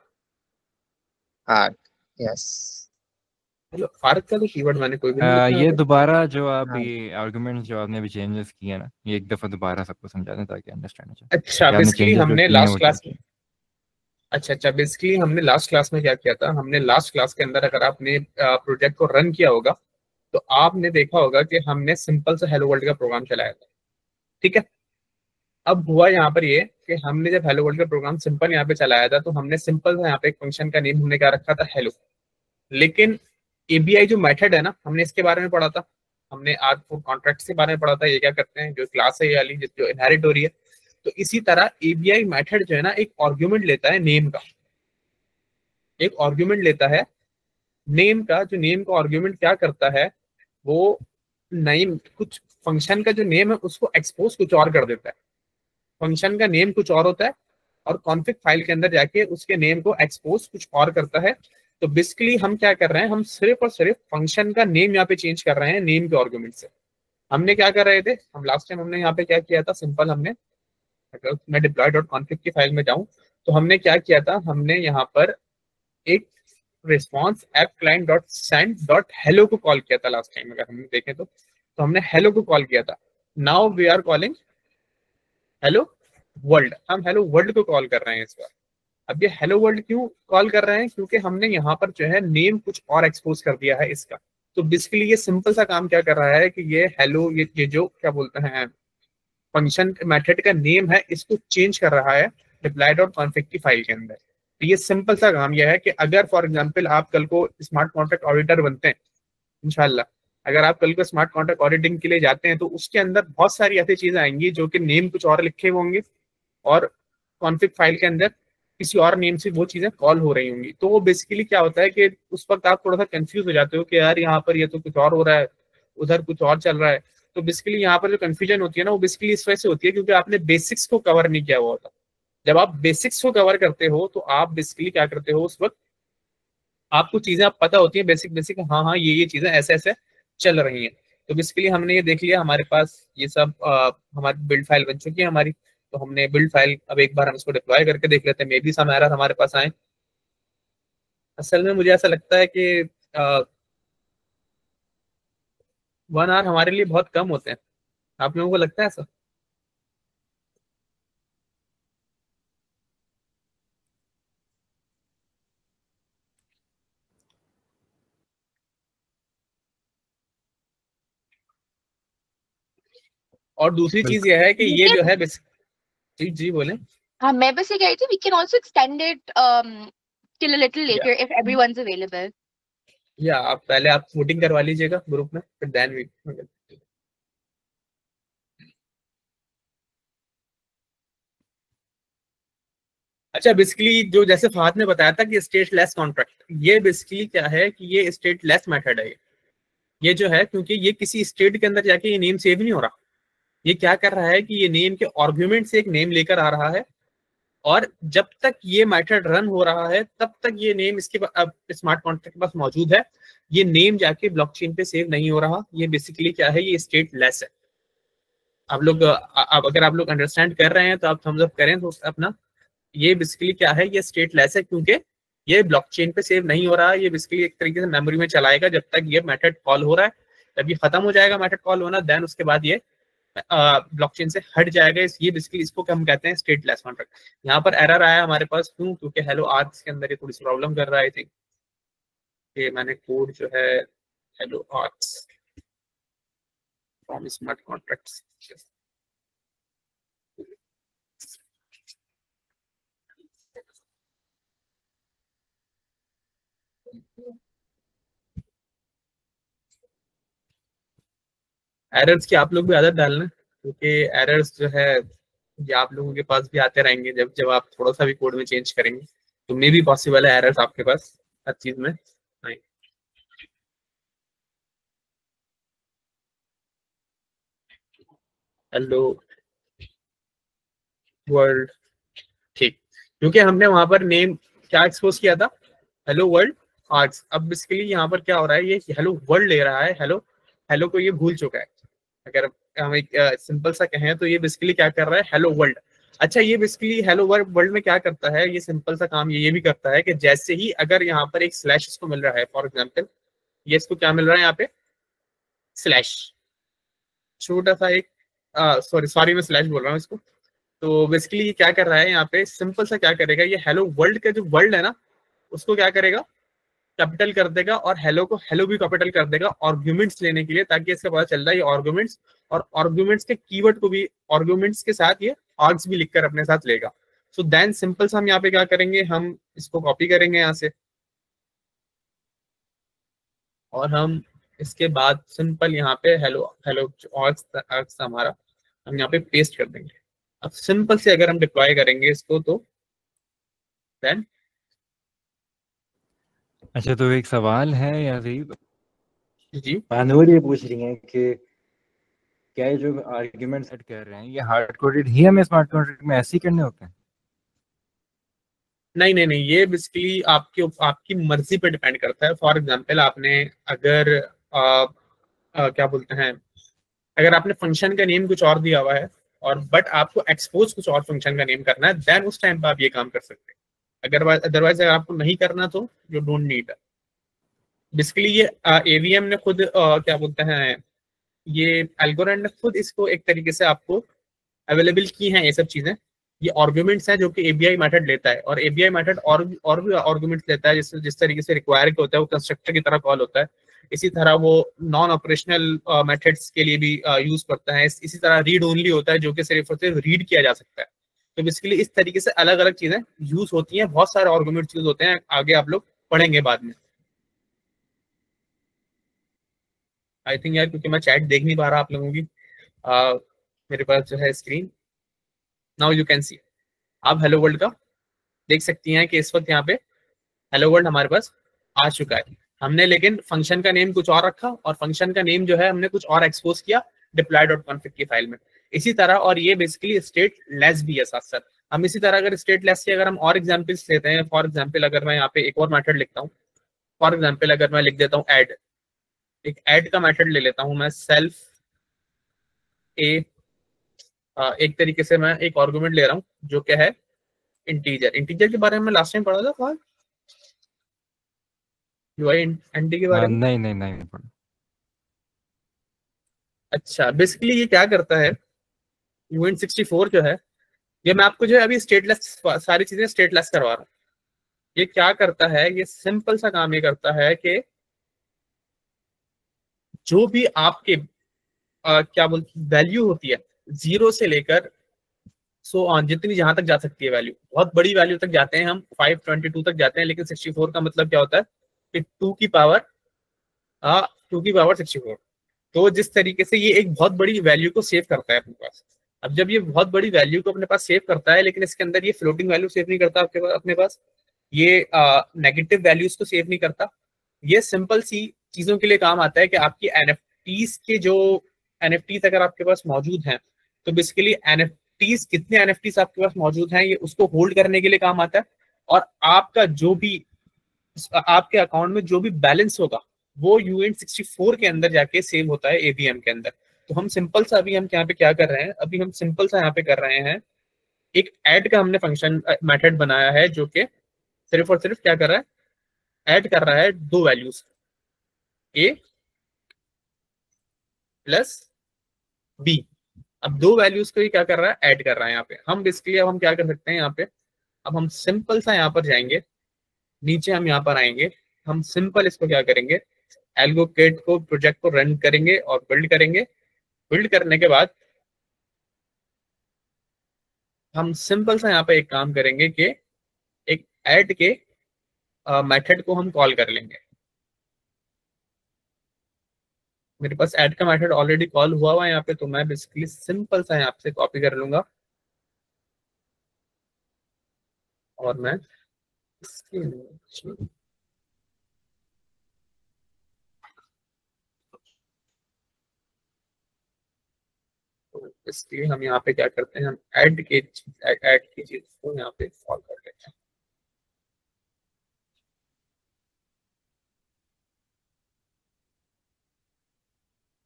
Art, yes. Hello arc का तो कीवर्ड मैंने कोई भी नहीं लिखा यहाँ ये पे। दोबारा जो आप हाँ ये आर्गुमेंट्स जो आपने अभी चेंजेस किए हैं ना, ये एक दफ़ा दोबारा सबको समझा दें ताकि अंडरस्टैंड हो जाए अच्छा, कि आपने बेसिकली चेंजेस जो हमने किए हैं वो लास्ट क्या क्लास में, किए। अच्छा बेसिकली हमने लास्ट क्लास में क्या किया था, हमने लास्ट क्लास के अंदर अगर आपने प्रोजेक्ट को रन किया होगा तो आपने देखा होगा कि हमने सिंपल सा हेलो वर्ल्ड का प्रोग्राम चलाया था। ठीक है, अब हुआ यहाँ पर ये कि हमने जब हेलो वर्ल्ड का प्रोग्राम सिंपल यहाँ पे चलाया था तो हमने सिंपल सा यहाँ पे एक फंक्शन का नेम हमने क्या रखा था, हेलो। लेकिन एबीआई जो मेथड है ना, हमने इसके बारे में पढ़ा था, हमने आज कॉन्ट्रैक्ट के बारे में पढ़ा था, ये क्या करते हैं, जो क्लास है ये वाली जो इनहेरिट हो रही है। तो इसी तरह एबीआई मेथड जो है ना, एक आर्ग्यूमेंट लेता है नेम का, एक आर्ग्यूमेंट लेता है नेम का। जो नेम का आर्ग्यूमेंट क्या करता है, वो नेम कुछ फंक्शन का जो नेम है उसको एक्सपोज कुछ और कर देता है। फंक्शन का नेम कुछ और होता है और कॉन्फिग फाइल के अंदर जाके उसके नेम को एक्सपोज कुछ और करता है। तो बेसिकली हम क्या कर रहे हैं, हम सिर्फ और सिर्फ फंक्शन का नेम यहाँ पे चेंज कर रहे हैं नेम के आर्गुमेंट से। हमने क्या कर रहे थे, हम लास्ट टाइम हमने यहाँ पे क्या किया था, सिंपल हमने, अगर मैं डिप्लॉय डॉट कॉन्फिग की फाइल में जाऊं तो हमने क्या किया था, हमने यहाँ पर एक response app client dot send dot hello को कॉल किया था लास्ट टाइम, अगर हम देखें तो हमने हेलो को कॉल किया था। Now we are calling hello world, हम हेलो वर्ल्ड को कॉल कर रहे हैं इस बार। अब ये हेलो वर्ल्ड क्यों कॉल कर रहे हैं, क्योंकि हमने यहाँ पर जो है नेम कुछ और एक्सपोज कर दिया है इसका। तो बेसिकली ये सिंपल सा काम क्या कर रहा है कि ये हेलो, ये जो क्या बोलते हैं फंक्शन मेथड का नेम है, इसको चेंज कर रहा है रिप्लाई डॉट कॉन्फिग की फाइल के अंदर। तो ये सिंपल सा काम यह है कि अगर फॉर एग्जांपल आप कल को स्मार्ट कॉन्ट्रैक्ट ऑडिटर बनते हैं इंशाल्लाह, अगर आप कल को स्मार्ट कॉन्ट्रैक्ट ऑडिटिंग के लिए जाते हैं तो उसके अंदर बहुत सारी ऐसी चीजें आएंगी जो कि नेम कुछ और लिखे होंगे और कॉन्फिग फाइल के अंदर किसी और नेम से वो चीजें कॉल हो रही होंगी। तो वो बेसिकली क्या होता है कि उस वक्त आप थोड़ा सा कंफ्यूज हो जाते हो कि यार यहाँ पर ये तो कुछ और हो रहा है, उधर कुछ और चल रहा है। तो बेसिकली यहाँ पर जो कंफ्यूजन होती है ना, वो बेसिकली इस वजह से होती है क्योंकि आपने बेसिक्स को कवर नहीं किया हुआ होता। जब आप बेसिक्स को कवर करते हो तो आप बेसिकली क्या करते हो, उस वक्त आपको चीजें आप पता होती है बेसिक बेसिक, हाँ हाँ ये चीजें ऐसे ऐसे चल रही हैं। तो बेसिकली हमने ये देख लिया, हमारे पास ये सब हमारी बिल्ड फाइल बन चुकी है हमारी। तो हमने बिल्ड फाइल, अब एक बार हम इसको डिप्लॉय करके देख लेते हैं, मे बी सम एरर हमारे पास आए। असल में मुझे ऐसा लगता है कि 1 आवर हमारे लिए बहुत कम होते हैं, आप लोगों को लगता है ऐसा? और दूसरी चीज यह है कि ये जो है जी जी बोले। हाँ, मैं बस ये कह रही थी we can also extend it till a little later if everyone's available. या आप पहले आप वोटिंग करवा लीजिएगा ग्रुप में, फिर देन वी। अच्छा, बेसिकली जो जैसे फहद ने बताया था कि स्टेट लेस कॉन्ट्रैक्ट, ये बेसिकली क्या है कि ये स्टेट लेस मेथड है। ये जो है, क्योंकि ये किसी स्टेट के अंदर जाके ये नेम सेव नहीं हो रहा, ये क्या कर रहा है कि ये नेम के आर्गुमेंट से एक नेम लेकर आ रहा है, और जब तक ये मेथड रन हो रहा है तब तक ये नेम इसके अब स्मार्ट कॉन्ट्रैक्ट के पास मौजूद है। ये नेम जाके ब्लॉकचेन पे सेव नहीं हो रहा। ये बेसिकली क्या है, ये स्टेट लेस है। आप लोग अब अगर आप लोग अंडरस्टैंड कर रहे हैं तो आप थम्स अप करें तो अपना। ये बेसिकली क्या है, ये स्टेट लेस है क्योंकि ये ब्लॉकचेन पे सेव नहीं हो रहा है। ये बेसिकली एक तरीके से मेमोरी में चलाएगा जब तक ये मेथड कॉल हो रहा है। जब ये खत्म हो जाएगा मेथड कॉल होना, देन उसके बाद ये ब्लॉकचेन से हट जाएगा। ये बेसिकली इसको हम कहते हैं स्टेटलेस कॉन्ट्रैक्ट। यहाँ पर एरर आया हमारे पास, क्यों? क्योंकि हेलो आर्क्स के अंदर ये थोड़ी सी प्रॉब्लम कर रहा है। आई थिंक ये मैंने कोड जो है hello arcs from smart contracts, errors की आप लोग भी आदत डालना, क्योंकि एरर्स जो है ये आप लोगों के पास भी आते रहेंगे जब जब आप थोड़ा सा भी कोड में चेंज करेंगे, तो मे भी पॉसिबल है एरर्स आपके पास हर चीज में। हेलो वर्ल्ड, ठीक, क्योंकि हमने वहां पर नेम क्या एक्सपोज किया था, हेलो वर्ल्ड आर्ट्स। अब बेसिकली यहाँ पर क्या हो रहा है, ये हेलो वर्ल्ड ले रहा है, हेलो हेलो को ये भूल चुका है। अगर हम एक सिंपल सा कहें तो ये बेसिकली क्या कर रहा है, हेलो वर्ल्ड। अच्छा, ये बेसिकली हेलो वर्ल्ड में क्या करता है, ये सिंपल सा काम ये भी करता है कि जैसे ही अगर यहाँ पर एक स्लैश इसको मिल रहा है, फॉर एग्जांपल ये इसको क्या मिल रहा है यहाँ पे, स्लैश, छोटा सा एक सॉरी मैं स्लैश बोल रहा हूँ इसको। तो बेसिकली ये क्या कर रहा है यहाँ पे, सिंपल सा क्या करेगा, ये हेलो वर्ल्ड का जो वर्ल्ड है ना, उसको क्या करेगा, कैपिटल कर देगा, और हेलो को हेलो भी कैपिटल कर देगा आर्गुमेंट्स लेने के लिए, ताकि इसका पता चल रहा है ये आर्गुमेंट्स, और आर्गुमेंट्स के कीवर्ड को भी आर्गुमेंट्स के साथ ये आर्ग्स भी लिखकर अपने साथ लेगा। सो देन सिंपल सा हम यहाँ पे क्या करेंगे, हम इसको कॉपी करेंगे यहाँ से, और हम इसके बाद सिंपल यहाँ पे हेलो हेलो आर्ग्स हमारा हम यहाँ पे पेस्ट कर देंगे। अब सिंपल से अगर हम डिप्लॉय करेंगे इसको तो देन। अच्छा, तो एक सवाल है याजीब जी, मानूर ये पूछ रही हैं कि क्या ये जो आर्ग्यूमेंट सेट कर रहे हैं ये हार्ड कोडेड ही हमें स्मार्ट कॉन्ट्रैक्ट में ऐसे ही करने होते हैं? नहीं नहीं नहीं, ये बेसिकली आपकी मर्जी पे डिपेंड करता है। फॉर एग्जांपल आपने अगर क्या बोलते हैं, अगर आपने फंक्शन का नेम कुछ और दिया हुआ है और बट आपको एक्सपोज कुछ और फंक्शन का नेम करना है, देन उस टाइम पे आप ये काम कर सकते हैं। अदरवाइज अगर आपको नहीं करना तो यू डोंट नीड। बेसिकली ये एवीएम ने खुद क्या बोलते हैं, ये एल्गोरिथम ने खुद इसको एक तरीके से आपको अवेलेबल की हैं ये सब चीजें। ये आर्गुमेंट्स हैं जो कि एबीआई मेथड लेता है, और एबीआई मेथड और भी आर्गुमेंट्स लेता है, जिस तरीके से रिक्वायर के होता है वो कंस्ट्रक्टर की तरह कॉल होता है। इसी तरह वो नॉन ऑपरेशनल मेथड्स के लिए भी यूज करता है। इसी तरह रीड ओनली होता है जो कि सिर्फ और सिर्फ रीड किया जा सकता है। तो बेसिकली इस तरीके से अलग अलग चीजें यूज होती हैं, बहुत सारे आर्गुमेंट्स यूज होते हैं, आगे आप लोग पढ़ेंगे बाद में। आई थिंक यार, क्योंकि मैं चैट देख नहीं पा रहा आप लोगों की, मेरे पास जो है screen, now you can see. आप हेलो वर्ल्ड का देख सकती हैं कि इस वक्त यहाँ पे हेलो वर्ल्ड हमारे पास आ चुका है। हमने लेकिन फंक्शन का नेम कुछ और रखा, और फंक्शन का नेम जो है हमने कुछ और एक्सपोज किया deploy.config की फाइल में। इसी तरह, और ये बेसिकली स्टेट लेस भी है साथ साथ। हम इसी तरह अगर स्टेट लेस के अगर हम और एग्जाम्पल्स लेते हैं, फॉर एग्जाम्पल अगर मैं यहाँ पे एक और मेथड लिखता हूँ, फॉर एग्जाम्पल अगर मैं लिख देता हूँ ऐड, एक ऐड का मेथड ले लेता हूँ मैं, सेल्फ ए, एक तरीके से मैं एक आर्गुमेंट ले रहा हूँ जो क्या है इंटीजर। इंटीजर के बारे में लास्ट टाइम पढ़ा था यूआई एनटी के बारे में? नहीं नहीं नहीं नहीं पढ़ा। अच्छा, बेसिकली ये क्या करता है, यूएन 64 जो है, ये मैं आपको जो है अभी स्टेटलेस सारी चीजें स्टेटलेस करवा रहा हूँ। ये क्या करता है, ये सिंपल सा काम ये करता है कि जो भी आपके क्या बोलते वैल्यू होती है 0 से लेकर सो ऑन, जितनी जहां तक जा सकती है वैल्यू, बहुत बड़ी वैल्यू तक जाते हैं हम, 522 तक जाते हैं, लेकिन 64 का मतलब क्या होता है कि 2 की पावर 64। तो जिस तरीके से ये एक बहुत बड़ी वैल्यू को सेव करता है अपने पास। अब जब ये बहुत बड़ी वैल्यू को अपने पास सेव करता है, लेकिन इसके अंदर ये फ्लोटिंग वैल्यू सेव नहीं करता आपके पास, अपने पास ये नेगेटिव वैल्यूज को सेव नहीं करता। ये सिंपल सी चीजों के लिए काम आता है कि आपकी एनएफटीज के जो एनएफटीज अगर आपके पास मौजूद हैं, तो बेसिकली एनएफटीज कितने एनएफटीज आपके पास मौजूद हैं ये उसको होल्ड करने के लिए काम आता है। और आपका जो भी आपके अकाउंट में जो भी बैलेंस होगा वो यूएन 64 के अंदर जाके सेव होता है एवीएम के अंदर। तो हम सिंपल सा अभी हम यहाँ पे क्या कर रहे हैं, अभी हम सिंपल सा यहाँ पे कर रहे हैं, एक ऐड का हमने फंक्शन मेथड बनाया है जो कि सिर्फ और सिर्फ क्या कर रहा है, ऐड कर रहा है दो वैल्यूज, ए प्लस बी। अब दो वैल्यूज को ही क्या कर रहा है, ऐड कर रहा है यहाँ पे। हम बेसिकली अब हम क्या कर सकते हैं यहाँ पे, अब हम सिंपल सा यहाँ पर जाएंगे, नीचे हम यहाँ पर आएंगे, हम सिंपल इसको क्या करेंगे, एल्गोकिट को प्रोजेक्ट को रन करेंगे और बिल्ड करेंगे। बिल्ड करने के बाद हम सिंपल सा यहाँ पे एक काम करेंगे कि एक ऐड के मेथड को हम कॉल कर लेंगे। मेरे पास ऐड का मेथड ऑलरेडी कॉल हुआ है यहाँ पे, तो मैं बेसिकली सिंपल सा यहाँ से कॉपी कर लूंगा और मैं इसलिए हम यहाँ पे क्या करते हैं, हम ऐड की चीज को यहाँ पे कॉल कर लेते हैं।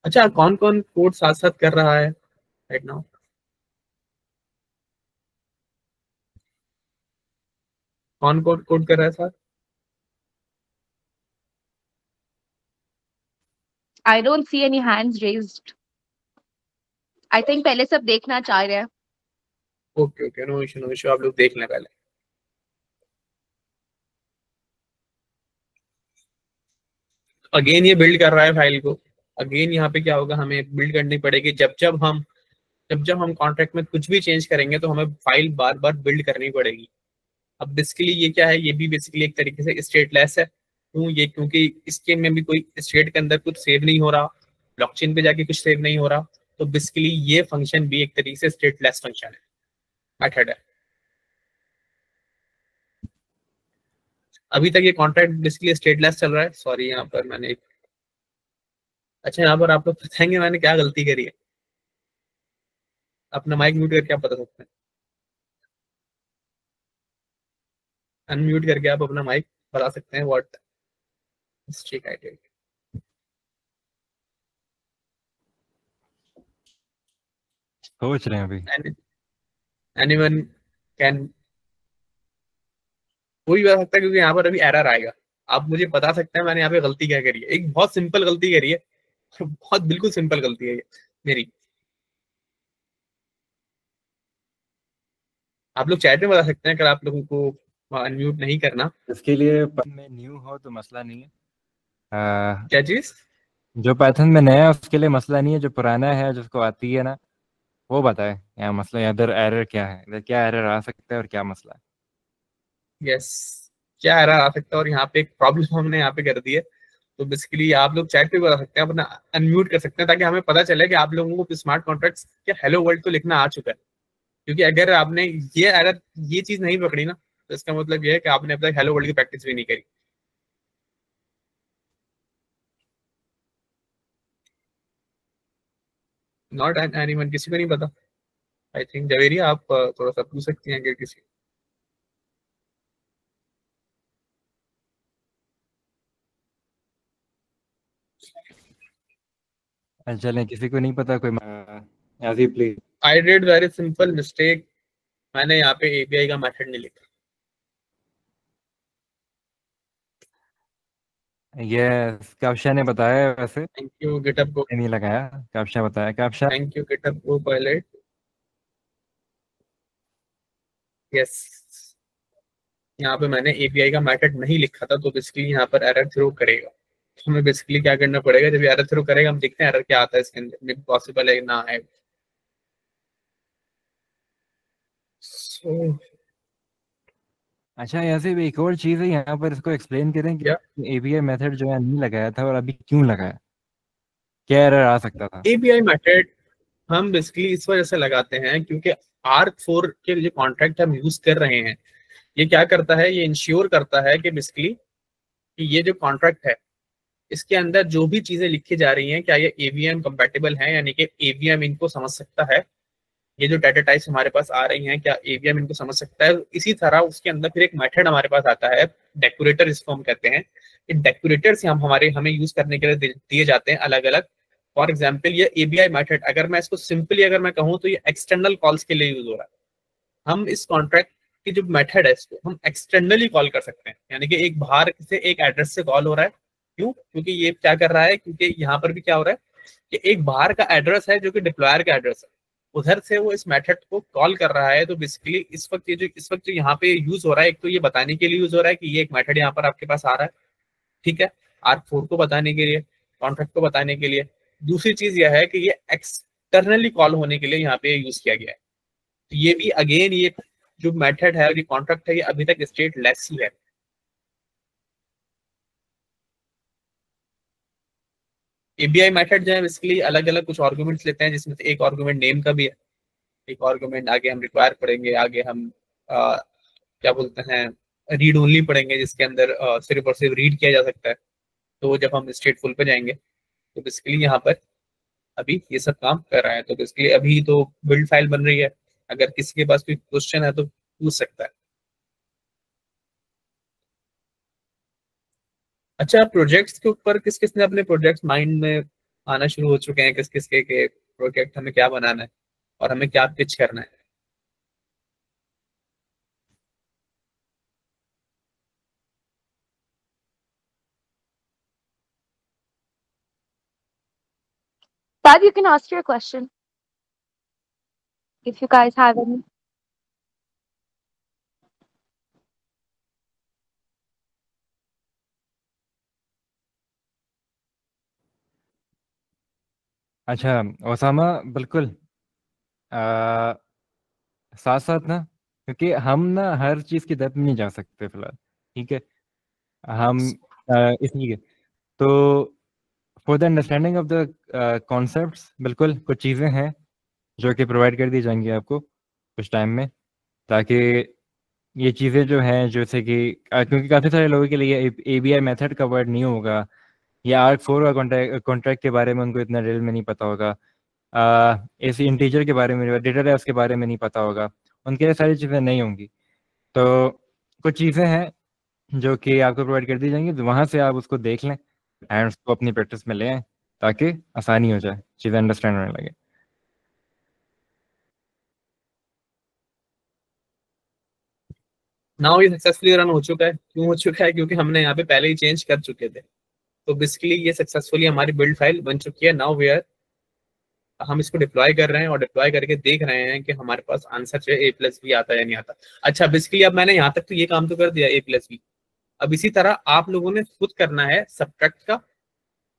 अच्छा, कौन कौन कोड साथ साथ कर रहा है राइट नाउ? कौन कोड कोड कर रहा है sir? I don't see any hands raised. I think पहले सब देखना चाह रहे हैं। Okay okay, no issue no issue, आप लोग देख लें पहले। अगेन ये बिल्ड कर रहा है फाइल को। अगेन यहाँ पे क्या होगा, हमें बिल्ड करनी पड़ेगी। जब हम कॉन्ट्रैक्ट में कुछ भी चेंज करेंगे तो हमें फाइल बार बार बिल्ड करनी पड़ेगी। अब बेसिकली ये क्या है, ये भी बेसिकली एक तरीके से स्टेटलेस है। क्यों ये, क्योंकि इसके में भी कोई स्टेट के अंदर कुछ सेव नहीं हो रहा, ब्लॉकचेन पे जाके कुछ सेव नहीं हो रहा। तो बेसिकली ये फंक्शन भी एक तरीके से स्टेटलेस फंक्शन है, मेथड है। अभी तक ये कॉन्ट्रैक्ट बेसिकली स्टेटलेस चल रहा है। सॉरी, यहाँ पर मैंने अच्छा, यहाँ पर आप लोग बताएंगे मैंने क्या गलती करी है? अपना माइक म्यूट करके आप बता सकते हैं, अनम्यूट करके आप अपना माइक बता सकते हैं व्हाट मिस्टेक आई डिड। सोच रहे हैं अभी। एनीवन कैन, कोई बता सकता है, क्योंकि यहाँ पर अभी एरर आएगा। आप मुझे बता सकते हैं मैंने यहाँ पे गलती क्या करी है। एक बहुत सिंपल गलती करी है, बहुत बिल्कुल सिंपल गलती है ये मेरी। आप लोग चैट में बता सकते हैं अगर आप लोगों को अनम्यूट नहीं करना। इसके लिए में न्यू हो तो मसला नहीं है। क्या चीज? जो पाइथन में नया है उसके लिए मसला नहीं है, जो पुराना है जिसको आती है ना वो बताए यहाँ मसला, इधर एरर क्या है, इधर क्या एरर आ सकता है और क्या मसला है। यस, क्या एरर आ सकता है, और यहाँ पे एक प्रॉब्लम हमने यहाँ पे कर दी है। तो बेसिकली आप लोग चैट पे बता सकते हैं, अपना अनम्यूट कर सकते हैं, ताकि हमें पता चले कि आप लोगों को स्मार्ट कॉन्ट्रैक्ट्स क्या हेलो वर्ल्ड तो लिखना आ चुका है। क्योंकि अगर आपने ये एरर, ये चीज नहीं पकड़ी ना, तो इसका मतलब ये है कि आपने अब तक हेलो वर्ल्ड की प्रैक्टिस भी नहीं करी। नॉट एनीवन, किसी को नहीं पता। आई थिंक जवेरी आप थोड़ा सा पूछ सकती हैं कि किसी। चलें, किसी को नहीं पता कोई ऐसी please. I did very simple mistake, मैंने यहाँ पे एपीआई का मेथड नहीं लिखा। ये काव्या ने बताया है वैसे, थैंक यू गिटअप को, नहीं लगाया, काव्या बताया। काव्या थैंक यू गिटअप को पायलट। यस, यहाँ पे मैंने एपीआई का मेथड नहीं लिखा था, तो बेसिकली यहाँ पर एरर थ्रो करेगा। तो हमें बेसिकली क्या करना पड़ेगा, जब एरर थ्रो करेगा हम देखते हैं एरर क्या आता है इसके अंदर, मे पॉसिबल है ना है। So, अच्छा, ऐसे भी एक और चीज़ है यहाँ पर, इसको एक्सप्लेन करें कि क्या एपीआई मेथड जो है नहीं लगाया था और अभी क्यों लगाया, क्या एरर आ सकता था। एपीआई मेथड हम बेसिकली इस वजह से लगाते हैं क्योंकि आर्क 4 के जो कॉन्ट्रैक्ट हम यूज कर रहे हैं, ये क्या करता है, ये इंश्योर करता है कि बेसिकली कि ये जो कॉन्ट्रैक्ट है इसके अंदर जो भी चीजें लिखी जा रही हैं क्या ये एवीएम कंपैटिबल है, यानी कि एवीएम इनको समझ सकता है। ये जो डाटा टाइप्स हमारे पास आ रही हैं क्या एवीएम इनको समझ सकता है। इसी तरह उसके अंदर फिर एक मेथड हमारे पास आता है डेकोरेटर, इसको हम कहते हैं। ये डेकोरेटर्स हम हमें यूज करने के लिए दिए जाते हैं अलग अलग। फॉर एग्जाम्पल ये एबीआई मेथड, अगर मैं इसको सिंपली अगर मैं कहूँ तो ये एक्सटर्नल कॉल्स के लिए यूज हो रहा है। हम इस कॉन्ट्रैक्ट की जो मेथड है इसको हम एक्सटर्नली कॉल कर सकते हैं, यानी कि एक बाहर से एक एड्रेस से कॉल हो रहा है। क्यों? क्योंकि ये क्या कर रहा है, क्योंकि यहाँ पर भी क्या हो रहा है कि एक बाहर का एड्रेस है जो कि डिप्लॉयर का एड्रेस है, उधर से वो इस मेथड को कॉल कर रहा है। तो बेसिकली इस वक्त जो यहाँ पे यूज हो रहा है, एक तो ये बताने के लिए यूज हो रहा है कि ये एक मेथड यहाँ पर आपके पास आ रहा है, ठीक है, आर्क 4 को बताने के लिए, कॉन्ट्रैक्ट को बताने के लिए। दूसरी चीज यह है कि ये एक्सटर्नली कॉल होने के लिए यहाँ पे यूज किया गया है। तो ये भी अगेन ये जो मेथड है और ये कॉन्ट्रैक्ट है ये अभी तक स्टेट लेस ही है। एबीआई मेथड जो है बेसिकली अलग अलग कुछ आर्गुमेंट्स लेते हैं, जिसमें से एक आर्गुमेंट नेम का भी है, एक आर्गुमेंट आगे हम रिक्वायर पढ़ेंगे, आगे हम क्या बोलते हैं रीड ओनली पढ़ेंगे, जिसके अंदर सिर्फ और सिर्फ रीड किया जा सकता है। तो जब हम स्टेटफुल पे जाएंगे तो बेसिकली यहाँ पर अभी ये सब काम कर रहा है। तो बेसिकली अभी तो बिल्ड फाइल बन रही है, अगर किसी के पास कोई क्वेश्चन है तो पूछ सकता है। अच्छा, प्रोजेक्ट्स के ऊपर किस किस ने अपने प्रोजेक्ट्स माइंड में आना शुरू हो चुके हैं, किस किस के प्रोजेक्ट हमें क्या बनाना है और हमें क्या पिच करना है। Tab, you can ask your question if you guys have any. अच्छा ओसामा, बिल्कुल साथ साथ ना, क्योंकि हम ना हर चीज़ की डेप्थ में नहीं जा सकते फिलहाल, ठीक है, हम इसलिए तो for the understanding of the concepts बिल्कुल कुछ चीज़ें हैं जो कि प्रोवाइड कर दी जाएंगी आपको कुछ टाइम में, ताकि ये चीज़ें जो हैं जैसे कि क्योंकि काफ़ी सारे लोगों के लिए एबीआई मेथड का वर्ड नहीं होगा, या आर्क 4 का कॉन्ट्रैक्ट के बारे में उनको इतना डिटेल में नहीं पता होगा, ऐसे इंटीजर के बारे में, डेटा टाइप्स के बारे में नहीं पता होगा, उनके लिए सारी चीज़ें नहीं होंगी। तो कुछ चीज़ें हैं जो कि आपको प्रोवाइड कर दी जाएंगी, तो वहाँ से आप उसको देख लें एंड उसको अपनी प्रैक्टिस में ले आएँ, ताकि आसानी हो जाए, चीज़ें अंडरस्टैंड होने लगे। नाउ ये सक्सेसफुली रन हो चुका है। क्यों हो चुका है? क्योंकि हमने यहाँ पे पहले ही चेंज कर चुके थे। तो बेसिकली ये सक्सेसफुली हमारी बिल्ड फाइल बन चुकी है। नाउ वी आर, हम इसको डिप्लॉय कर रहे हैं और डिप्लॉय करके देख रहे हैं कि हमारे पास आंसर जो है ए प्लस बी आता है या नहीं आता। अच्छा, बेसिकली अब मैंने यहाँ तक तो ये काम तो कर दिया ए प्लस बी। अब इसी तरह आप लोगों ने खुद करना है सब्ट्रैक्ट का,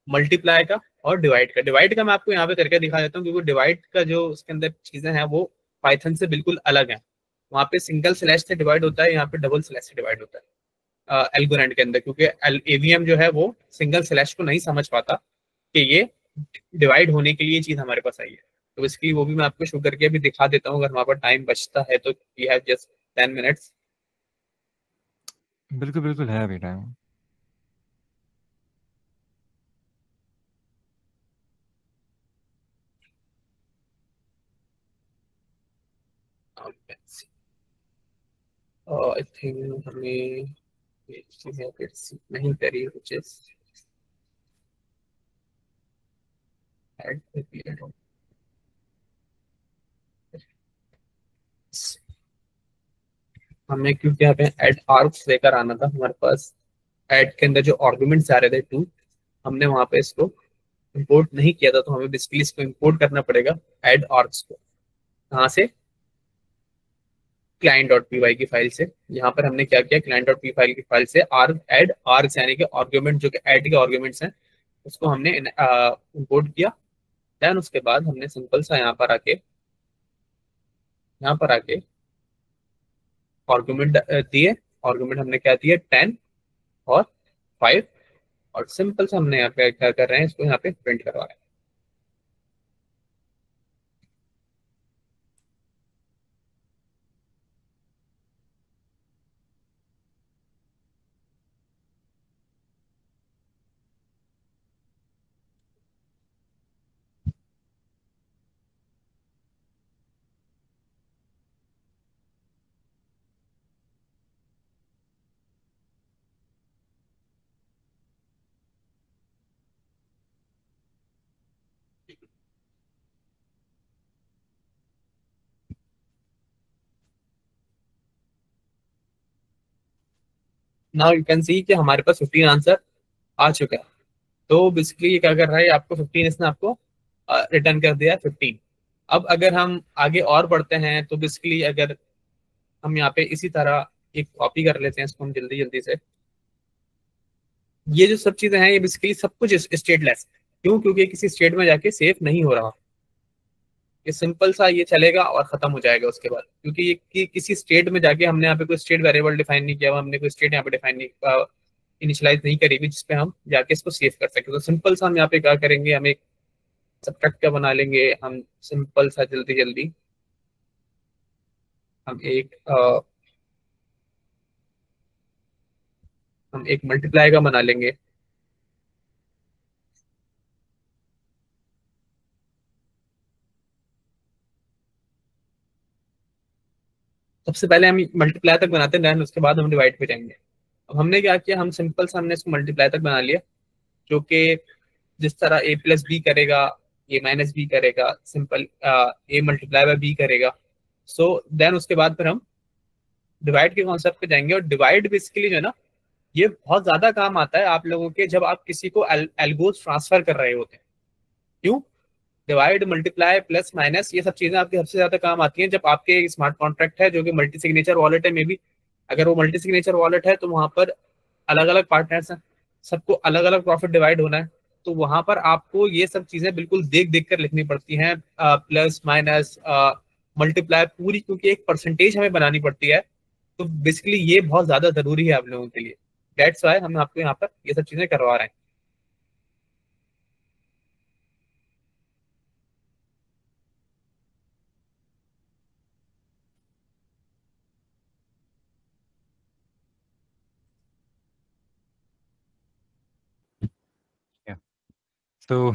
मल्टीप्लाई का और डिवाइड का। डिवाइड का मैं आपको यहाँ पे करके दिखा देता हूँ, क्योंकि डिवाइड का जो उसके अंदर चीजें हैं वो पाइथन से बिल्कुल अलग है। वहाँ पे सिंगल स्लैश से डिवाइड होता है, यहाँ पे डबल स्लैश से डिवाइड होता है एल्गोरेंड के अंदर, क्योंकि एवीएम जो है वो सिंगल स्लैश को नहीं समझ पाता कि ये डिवाइड होने के लिए चीज हमारे पास आई है। तो इसकी वो भी मैं आपको शो करके अभी दिखा देता हूँ, अगर हमारे पास टाइम बचता है तो। We have just 10 minutes. बिल्कुल बिल्कुल है अभी टाइम। आई थिंक हमें ये चीजें फिर नहीं करी, which is add the period of हमें, क्योंकि यहाँ पे ऐड आर्क्स लेकर आना था हमारे पास। ऐड के अंदर जो आर्गुमेंट्स आ रहे थे 2, हमने वहां पे इसको इंपोर्ट नहीं किया था, तो हमें बेसिकली इसको इंपोर्ट करना पड़ेगा ऐड आर्क्स को। कहाँ से? client.py की फाइल से। यहाँ पर हमने क्या किया, client.py फाइल की फाइल से आर्ग ऐड आर्ग्स यानी कि आर्गुमेंट जो कि ऐड के आर्गुमेंट्स हैं उसको हमने इंपोर्ट किया। देन उसके बाद हमने सिंपल सा यहाँ पर आके आर्गुमेंट दिए। आर्गुमेंट हमने क्या दिए, 10 और 5, और सिंपल सा हमने यहाँ पे क्या कर रहे हैं, इसको यहाँ पे प्रिंट करवा रहे हैं। नाउ यू कैन सी कि हमारे पास 15 आंसर आ चुका है। तो बेसिकली ये क्या कर रहा है, आपको 15 इसने आपको रिटर्न कर दिया है 15। अब अगर हम आगे और बढ़ते हैं तो बेसिकली अगर हम यहाँ पे इसी तरह एक कॉपी कर लेते हैं इसको हम जल्दी जल्दी से। ये जो सब चीजें हैं ये बेसिकली सब कुछ स्टेटलेस। क्यों? क्योंकि किसी स्टेट में जाके सेव नहीं हो रहा। ये सिंपल सा ये चलेगा और खत्म हो जाएगा उसके बाद, क्योंकि ये किसी स्टेट में जाके हमने यहाँ पे कोई स्टेट वेरिएबल डिफाइन नहीं किया हुआ, हमने कोई स्टेट यहाँ पे डिफाइन नहीं इनिशियलाइज नहीं करी हुई जिसपे हम जाके इसको सेव कर सके। तो सिंपल सा हम यहाँ पे क्या करेंगे, हम एक सब्ट्रैक्ट का बना लेंगे। हम सिंपल सा जल्दी जल्दी हम एक मल्टीप्लाई का बना लेंगे। सबसे पहले हम मल्टीप्लाई तक बनाते हैं, देन उसके बाद हम डिवाइड पे जाएंगे। अब हमने क्या किया, हम सिंपल सा हमने इसको मल्टीप्लाई तक बना लिया, जो कि जिस तरह ए प्लस बी करेगा, ए माइनस बी करेगा, simple a multiply by b करेगा। सो देन उसके बाद फिर हम डिवाइड के कॉन्सेप्ट पे जाएंगे। और डिवाइड बेसिकली जो है ना, ये बहुत ज्यादा काम आता है आप लोगों के जब आप किसी को एल्गोज ट्रांसफर कर रहे होते हैं। क्यों? डिवाइड, मल्टीप्लाई, प्लस, माइनस, ये सब चीजें आपकी सबसे ज्यादा काम आती हैं जब आपके स्मार्ट कॉन्ट्रैक्ट है जो कि मल्टी सिग्नेचर वॉलेट है। मे बी अगर वो मल्टी सिग्नेचर वॉलेट है तो वहां पर अलग अलग पार्टनर्स हैं, सबको अलग अलग प्रॉफिट डिवाइड होना है। तो वहां पर आपको ये सब चीजें बिल्कुल देख देख कर लिखनी पड़ती हैं, प्लस माइनस मल्टीप्लाई पूरी, क्योंकि एक परसेंटेज हमें बनानी पड़ती है। तो बेसिकली ये बहुत ज्यादा जरूरी है आप लोगों के लिए। दैट्स वाई हम आपको यहाँ पर ये सब चीजें करवा रहे हैं। तो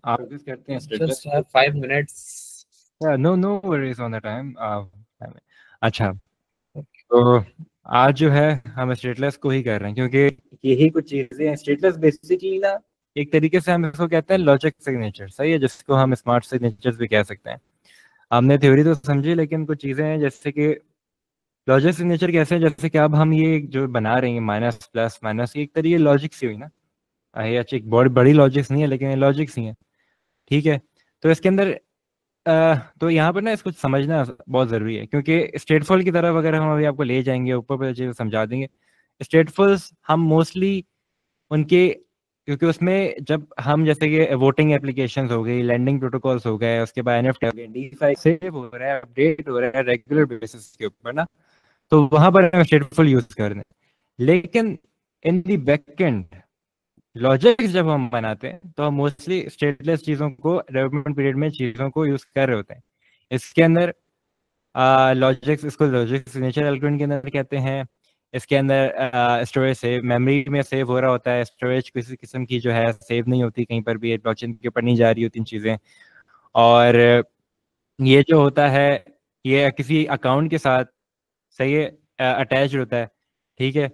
आप जिस करते हैं just have 5 minutes. No no worries on the time. अच्छा, तो आज जो है हम स्टेटलेस को ही कर रहे हैं, क्योंकि यही कुछ चीजें हैं। स्टेटलेस बेसिकली ना एक तरीके से हम इसको कहते हैं लॉजिक सिग्नेचर, सही है, जिसको हम स्मार्ट सिग्नेचर्स भी कह सकते हैं। हमने थ्योरी तो समझी, लेकिन कुछ चीजें हैं जैसे कि लॉजिक सिग्नेचर कैसे है, जैसे कि अब हम ये जो बना रहे हैं माइनस प्लस माइनस, एक तरीके लॉजिक सी हुई ना, ये अच्छी एक बहुत बड़ी लॉजिक्स नहीं है लेकिन ये लॉजिक्स ही हैं, ठीक है। तो इसके अंदर तो यहाँ पर ना इसको समझना बहुत ज़रूरी है, क्योंकि स्टेटफुल की तरफ अगर हम अभी आपको ले जाएंगे, ऊपर पर चीज़ें समझा देंगे। स्टेटफुल्स हम मोस्टली उनके, क्योंकि उसमें जब हम जैसे कि वोटिंग एप्लीकेशंस हो गई, लैंडिंग प्रोटोकॉल्स हो गए, उसके बाद एनएफटी हो गए, डीफाई सेव हो रहा है, अपडेट हो रहा है रेगुलर बेसिस के ऊपर ना, तो वहां पर हम स्टेटफुल यूज कर रहे हैं। लेकिन इन दी बैकएंड लॉजिक्स जब हम बनाते हैं तो हम मोस्टली स्टेटलेस चीज़ों को डेवलपमेंट पीरियड में चीज़ों को यूज़ कर रहे होते हैं। इसके अंदर लॉजिक्स, इसको लॉजिक सिग्नेचर एल्गोरिथम के अंदर कहते हैं। इसके अंदर स्टोरेज सेव, मेमोरी में सेव हो रहा होता है, स्टोरेज किसी किस्म की जो है सेव नहीं होती कहीं पर भी, ब्लॉकचेन के ऊपर नहीं जा रही होती चीज़ें। और ये जो होता है ये किसी अकाउंट के साथ सही है अटैच होता है, ठीक है।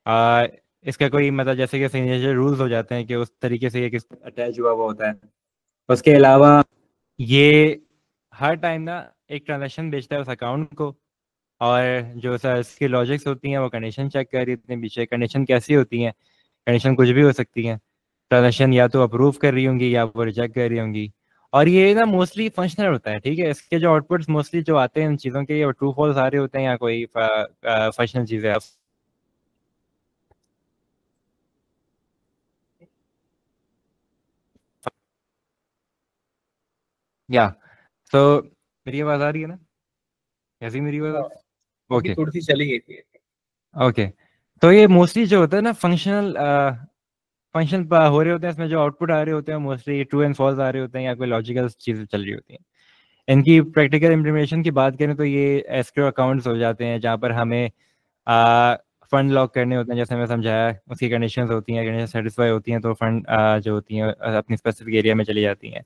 आ, इसका कोई मतलब जैसे कि सिग्नेचर रूल्स हो जाते हैं कि उस तरीके से ये किस अटैच हुआ हुआ होता है। उसके अलावा ये हर टाइम ना एक ट्रांजैक्शन भेजता है उस अकाउंट को, और जो सर इसकी लॉजिक्स होती हैं वो कंडीशन चेक कर रही होती हैं पीछे। कंडीशन कैसी होती हैं, कंडीशन कुछ भी हो सकती हैं, ट्रांजैक्शन या तो अप्रूव कर रही होंगी या वो रिजेक्ट कर रही होंगी। और ये ना मोस्टली फंक्शनल होता है, ठीक है। इसके जो आउटपुट्स मोस्टली जो आते हैं इन चीज़ों के, ये ट्रू फॉल्स आ रहे होते हैं या कोई फंक्शनल चीज़ें। या तो मेरी आवाज़ आ रही है ना, कैसी मेरी आवाज़? अभी ओके थोड़ी सी चली गई थी। ओके। तो ये मोस्टली जो होता है ना फंक्शनल फंक्शन हो रहे होते हैं, इसमें जो आउटपुट आ रहे होते हैं मोस्टली ट्रू एंड फॉल्स आ रहे होते हैं या कोई लॉजिकल चीज़ें चल रही होती हैं। इनकी प्रैक्टिकल इम्प्लीमेंटेशन की बात करें तो ये एस्क्रो अकाउंट्स हो जाते हैं जहाँ पर हमें फंड लॉक करने होते हैं, जैसे मैं समझाया उसकी कंडीशंस होती हैं, कंडीशन सेटिस्फाई होती हैं तो फंड जो होती हैं अपनी स्पेसिफिक एरिया में चली जाती हैं।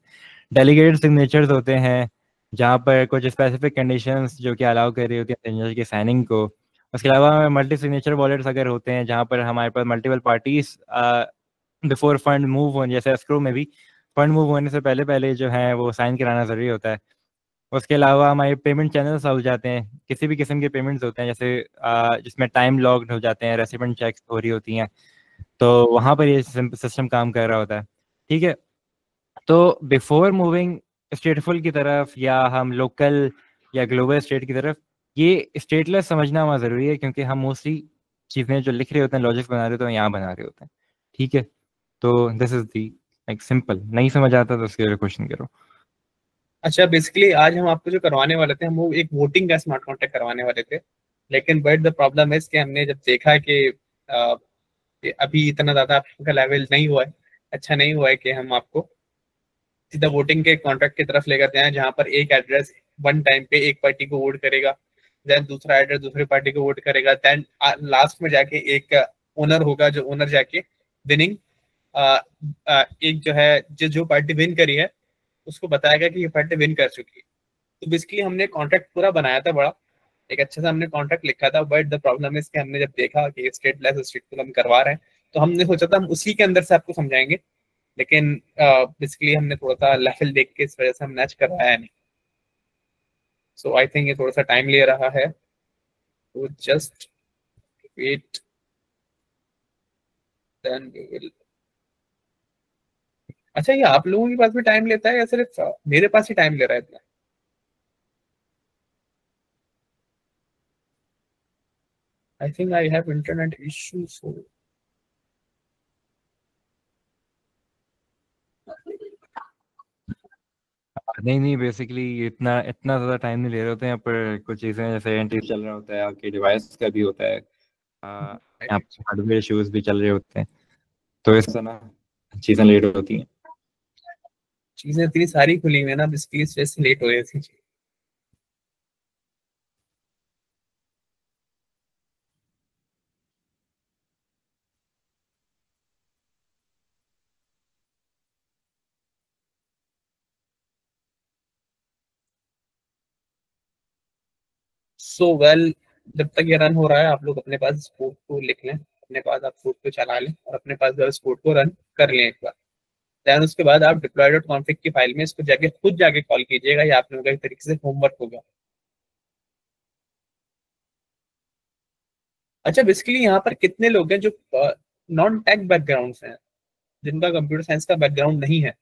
डेलीगेटेड सिग्नेचर्स होते हैं जहाँ पर कुछ स्पेसिफिक कंडीशंस जो कि अलाउ कर रही होती हैं सिग्नेचर की साइनिंग को। उसके अलावा मल्टी सिग्नेचर वॉलेट्स अगर होते हैं जहाँ पर हमारे पास multiple parties before fund move होने, जैसे एस्क्रो में भी फंड मूव होने से पहले पहले जो है वो साइन कराना ज़रूरी होता है। उसके अलावा हमारे पेमेंट चैनल्स हो जाते हैं, किसी भी किस्म के पेमेंट्स होते हैं जैसे जिसमें टाइम लॉग्ड हो जाते हैं, रेसिडेंट चेक्स हो रही होती हैं, तो वहाँ पर ये सिस्टम काम कर रहा होता है, ठीक है। तो बिफोर मूविंग स्टेटफुल की तरफ या हम लोकल या ग्लोबल स्टेट की तरफ, ये स्टेटलेस समझना हमारा ज़रूरी है, क्योंकि हम मोस्टली चीज़ें जो लिख रहे होते हैं, लॉजिक्स बना रहे होते हैं, यहाँ बना रहे होते हैं, ठीक है। तो this is the like simple. नहीं समझ आता तो उसके लिए क्वेश्चन करो। अच्छा, बेसिकली आज हम आपको जो करवाने वाले थे, हम वो एक वोटिंग का स्मार्ट कॉन्ट्रैक्ट करवाने वाले थे, लेकिन बट द प्रॉब्लम है कि हमने जब देखा कि अभी इतना ज़्यादा आपका लेवल नहीं हुआ है, अच्छा नहीं हुआ है कि हम आपको सीधा वोटिंग के कॉन्ट्रैक्ट की तरफ लेकर जाएं, जहाँ पर एक एड्रेस वन टाइम पे एक पार्टी को वोट करेगा, देन दूसरा एड्रेस दूसरी पार्टी को वोट करेगा, देन लास्ट में जाके एक ओनर होगा, जो ओनर जाके विनिंग एक जो है जो पार्टी विन करी है उसको बताएगा कि ये पार्टी विन कर चुकी है। तो बेसिकली हमने कॉन्ट्रैक्ट पूरा बनाया था, बड़ा एक अच्छा सा हमने कॉन्ट्रैक्ट लिखा था, बट द प्रॉब्लम इज कि हमने जब देखा कि स्टेटलेस स्टेटफुल हम करवा रहे हैं, तो हमने सोचा था हम उसी के अंदर से आपको समझाएंगे, लेकिन बेसिकली हमने थोड़ा सा लेवल देख के इस वजह से हम मैच करवाया नहीं। सो आई थिंक ये थोड़ा सा टाइम ले रहा है, तो just wait, then we will. अच्छा, ये आप लोगों के पास भी टाइम लेता है या सिर्फ मेरे पास ही टाइम ले रहा है इतना? I think I have internet issue, so नहीं नहीं, बेसिकली इतना इतना ज़्यादा टाइम नहीं ले रहे होते हैं, यहाँ पर कुछ चीज़ें जैसे एंटी चल रहा होता है, आपके डिवाइस का भी होता है, यहाँ पर हार्डवेयर इश्यूज भी चल रहे होते हैं, तो इस तरह चीज़ें लेट होती हैं। चीजें इतनी सारी खुली हुई है ना, बेसिकली इस वजह से लेट हो रही थी। सो वेल, जब तक ये रन हो रहा है आप लोग अपने पास कोड को लिख लें, अपने पास आप कोड को चला लें और अपने पास जो कोड को रन कर लें एक बार। देन उसके बाद आप deploy.config की फाइल में इसको जाके खुद जाके कॉल कीजिएगा, या आप लोगों का एक तरीके से होमवर्क होगा। अच्छा बेसिकली यहाँ पर कितने लोग हैं जो नॉन टेक बैकग्राउंड से हैं, जिनका कंप्यूटर साइंस का बैकग्राउंड नहीं है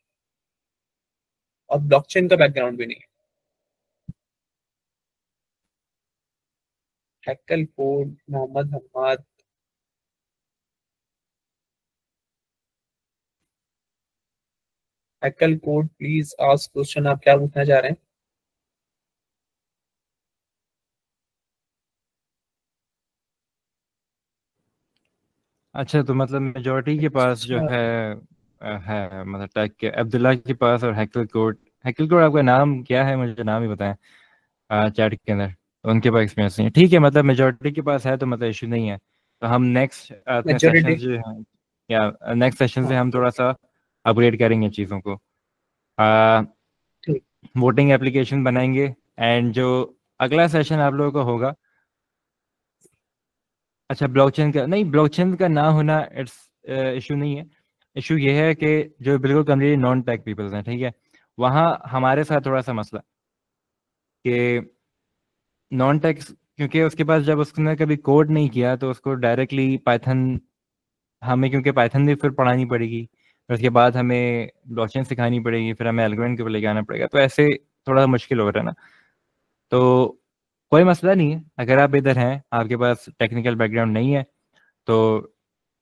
और ब्लॉकचेन का बैकग्राउंड भी नहीं है? Haikal code, Mohammad Hammad. Haikal code please ask question, आप क्या पूछना चाह रहे हैं? अच्छा, तो मतलब मेजोरिटी के पास जो अच्छा, है मतलब टेक के अब्दुल्ला के पास और हैकल कोड आपका नाम क्या है, मुझे नाम ही बताएं चैट के अंदर। तो उनके पास एक्सपीरियंस नहीं है, ठीक है, मतलब मेजोरिटी के पास है तो मतलब इशू नहीं है। तो हम नेक्स्ट अपने सेशन मेजोरिटी। जो हैं या नेक्स्ट सेशन से हाँ हम थोड़ा सा अपग्रेड करेंगे चीज़ों को। ठीक। वोटिंग एप्लीकेशन बनाएंगे, एंड जो अगला सेशन आप लोगों का होगा। अच्छा, ब्लॉकचेन का नहीं, ब्लॉकचेन का ना होना इट्स इशू नहीं है। इशू ये है कि जो बिल्कुल कम्प्लीटली नॉन टेक पीपल्स हैं, ठीक है, वहाँ हमारे साथ थोड़ा सा मसला कि नॉन टेक, क्योंकि उसके पास जब उसने कभी कोड नहीं किया तो उसको डायरेक्टली पाइथन, हमें क्योंकि पाइथन भी फिर पढ़ानी पड़ेगी, फिर उसके बाद हमें ब्लॉकचेन सिखानी पड़ेगी, फिर हमें एल्गोरिथम के ऊपर लेके आना पड़ेगा, तो ऐसे थोड़ा मुश्किल हो रहा है ना। तो कोई मसला नहीं है, अगर आप इधर हैं, आपके पास टेक्निकल बैकग्राउंड नहीं है तो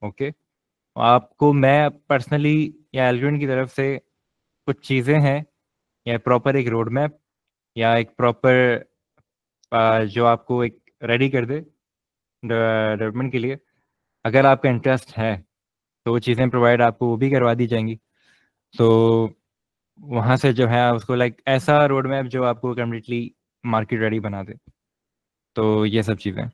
ओके, आपको मैं पर्सनली या एल्गोरिथम की तरफ से कुछ चीज़ें हैं, या प्रॉपर एक रोड मैप, या एक प्रॉपर जो आपको एक रेडी कर दे डेवलपमेंट के लिए, अगर आपका इंटरेस्ट है तो वो चीज़ें प्रोवाइड आपको वो भी करवा दी जाएंगी। तो वहाँ से जो है उसको लाइक ऐसा रोड मैप जो आपको कम्प्लीटली मार्केट रेडी बना दे। तो ये सब चीज़ें।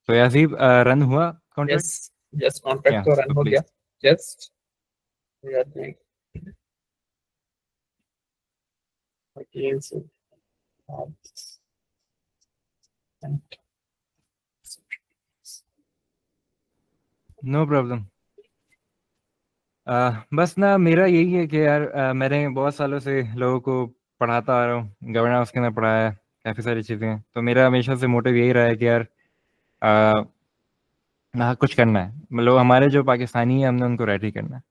तो यासीब, रन हुआ यस, कॉन्ट्रैक्ट? जस्ट कॉन्ट्रैक्ट या तो रन तो हो गया। Please. Just we are doing again, so, um, and- no problem. बस ना मेरा यही है कि यार मैंने बहुत सालों से लोगों को पढ़ाता आ रहा हूँ, गवर्नेंस के अंदर पढ़ाया है, काफ़ी सारी चीज़ें, तो मेरा हमेशा से मोटिव यही रहा है कि यार हाँ कुछ करना है, मतलब हमारे जो पाकिस्तानी है हमने उनको रेडी करना है।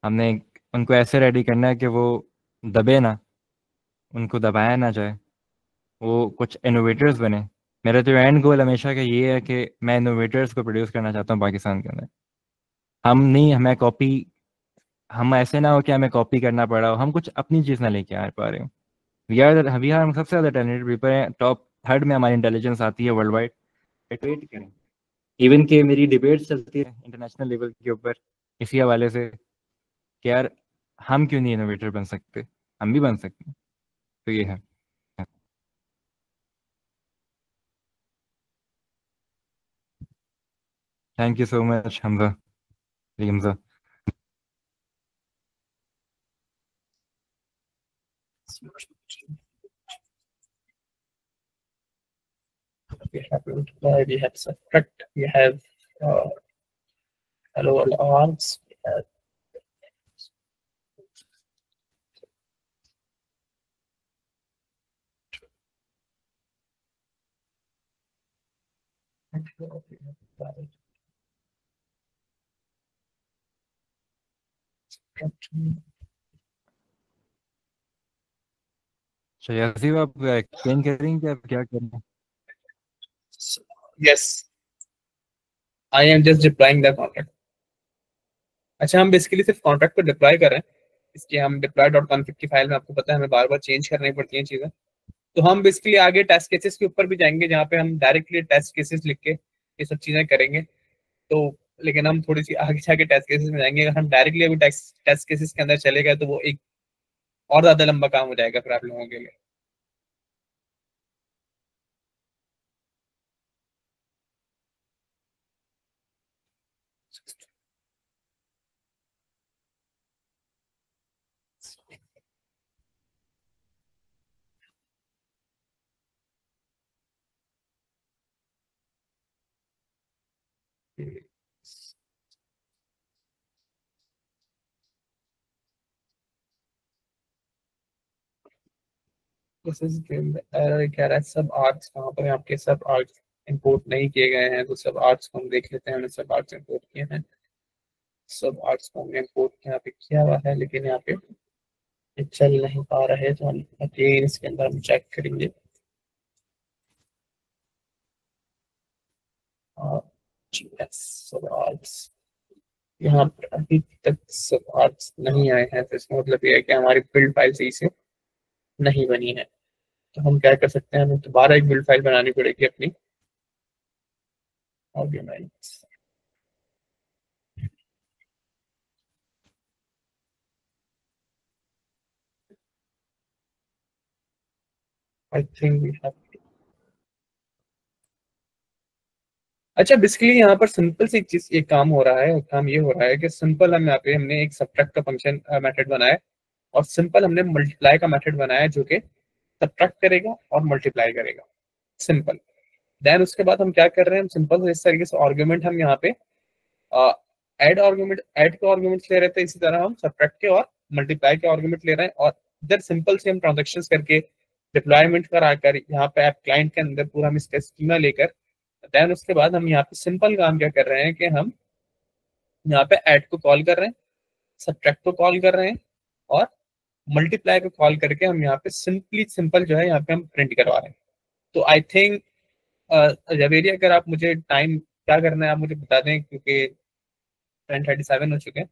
हमने उनको ऐसे रेडी करना है कि वो दबे ना, उनको दबाया ना जाए, वो कुछ इनोवेटर्स बने। मेरा जो एंड गोल हमेशा का ये है कि मैं इनोवेटर्स को प्रोड्यूस करना चाहता हूँ पाकिस्तान के अंदर। हम नहीं, हमें कॉपी, हम ऐसे ना हो कि हमें कॉपी करना पड़ा हो, हम कुछ अपनी चीज़ ना लेके आ पा रहे हो। वी आर हम सबसे ज़्यादा टैलेंटेड पीपल हैं, टॉप थर्ड में हमारी इंटेलिजेंस आती है वर्ल्ड वाइड। वेट करें, इवन के मेरी डिबेट चलती है इंटरनेशनल लेवल के ऊपर इसी हवाले से कि यार हम क्यों नहीं इनोवेटर बन सकते, हम भी बन सकते हैं। तो ये है। Thank you so much Hamza, Hamza. we have reply, we have subtract, we have hello alarms, we have अच्छा यासीब, आप एक्सप्लेन करेंगे कि आप क्या कर रहे हैं? yes, I am just deploying the contract। अच्छा, हम बेसिकली सिर्फ कॉन्ट्रैक्ट को डिप्लॉय कर रहे हैं। इसकी हम डिप्लॉय डॉट कॉन्फिग की फाइल में, आपको पता है हमें बार बार चेंज करनी पड़ती हैं चीजें। तो हम बेसिकली आगे टेस्ट केसेस के ऊपर भी जाएंगे, जहाँ पे हम डायरेक्टली टेस्ट केसेस लिख के ये सब चीजें करेंगे। तो लेकिन हम थोड़ी सी आगे जाके टेस्ट केसेस में जाएंगे। अगर हम डायरेक्टली अभी टेस्ट केसेस के अंदर चले गए तो वो एक और ज्यादा लंबा काम हो जाएगा फिर आप लोगों के लिए। दिस इज एरर कह रहा है सब आर्ट्स कहाँ पर है आपके, सब आर्ट्स इंपोर्ट नहीं किए गए हैं। तो सब आर्ट्स को हम देख लेते हैं, हमने सब आर्ट्स इंपोर्ट किए हैं, सब आर्ट्स को हमने इंपोर्ट यहाँ पे किया हुआ है, लेकिन यहाँ पे ये चल नहीं पा रहा है। तो हम अगेन इसके अंदर हम चेक करेंगे। सब आर्ट्स यहाँ पर अभी तक सब आर्ट्स नहीं आए हैं, तो इसका मतलब ये है कि हमारी बिल्ड फाइल सही से नहीं बनी है। तो हम क्या कर सकते हैं, हमें दोबारा एक बिल्ड फाइल बनानी पड़ेगी अपनी arguments. I think we have. अच्छा, बेसिकली यहाँ पर सिंपल सी एक चीज, एक काम हो रहा है, काम ये हो रहा है कि सिंपल हम यहाँ पे हमने एक सब्ट्रैक्ट का फंक्शन मेथड बनाया और सिंपल हमने मल्टीप्लाई का मेथड बनाया जो कि सब्ट्रैक्ट करेगा और मल्टीप्लाई करेगा, सिंपल। देन उसके बाद हम क्या कर रहे हैं, हम सिंपल इस तरीके से आर्गुमेंट हम यहाँ पे ऐड आर्गुमेंट, ऐड के आर्गुमेंट्स ले रहे थे, इसी तरह हम सब्ट्रैक्ट के और मल्टीप्लाई के आर्गुमेंट ले रहे हैं। और इधर सिंपल से हम ट्रांजेक्शंस करके डिप्लॉयमेंट कराकर यहाँ पे ऐप क्लाइंट के अंदर पूरा हम इसका स्कीमा लेकर देन उसके बाद हम यहाँ पे सिंपल काम क्या कर रहे हैं कि हम यहाँ पे ऐड को कॉल कर रहे हैं, सब्ट्रैक्ट को कॉल कर रहे हैं और मल्टीप्लाई को कॉल करके हम यहाँ पे सिंपल जो है यहाँ पे हम प्रिंट करवा रहे हैं। तो आई थिंक जवेरी, अगर आप मुझे टाइम क्या करना है आप मुझे बता दें, क्योंकि 10:37 हो चुके हैं,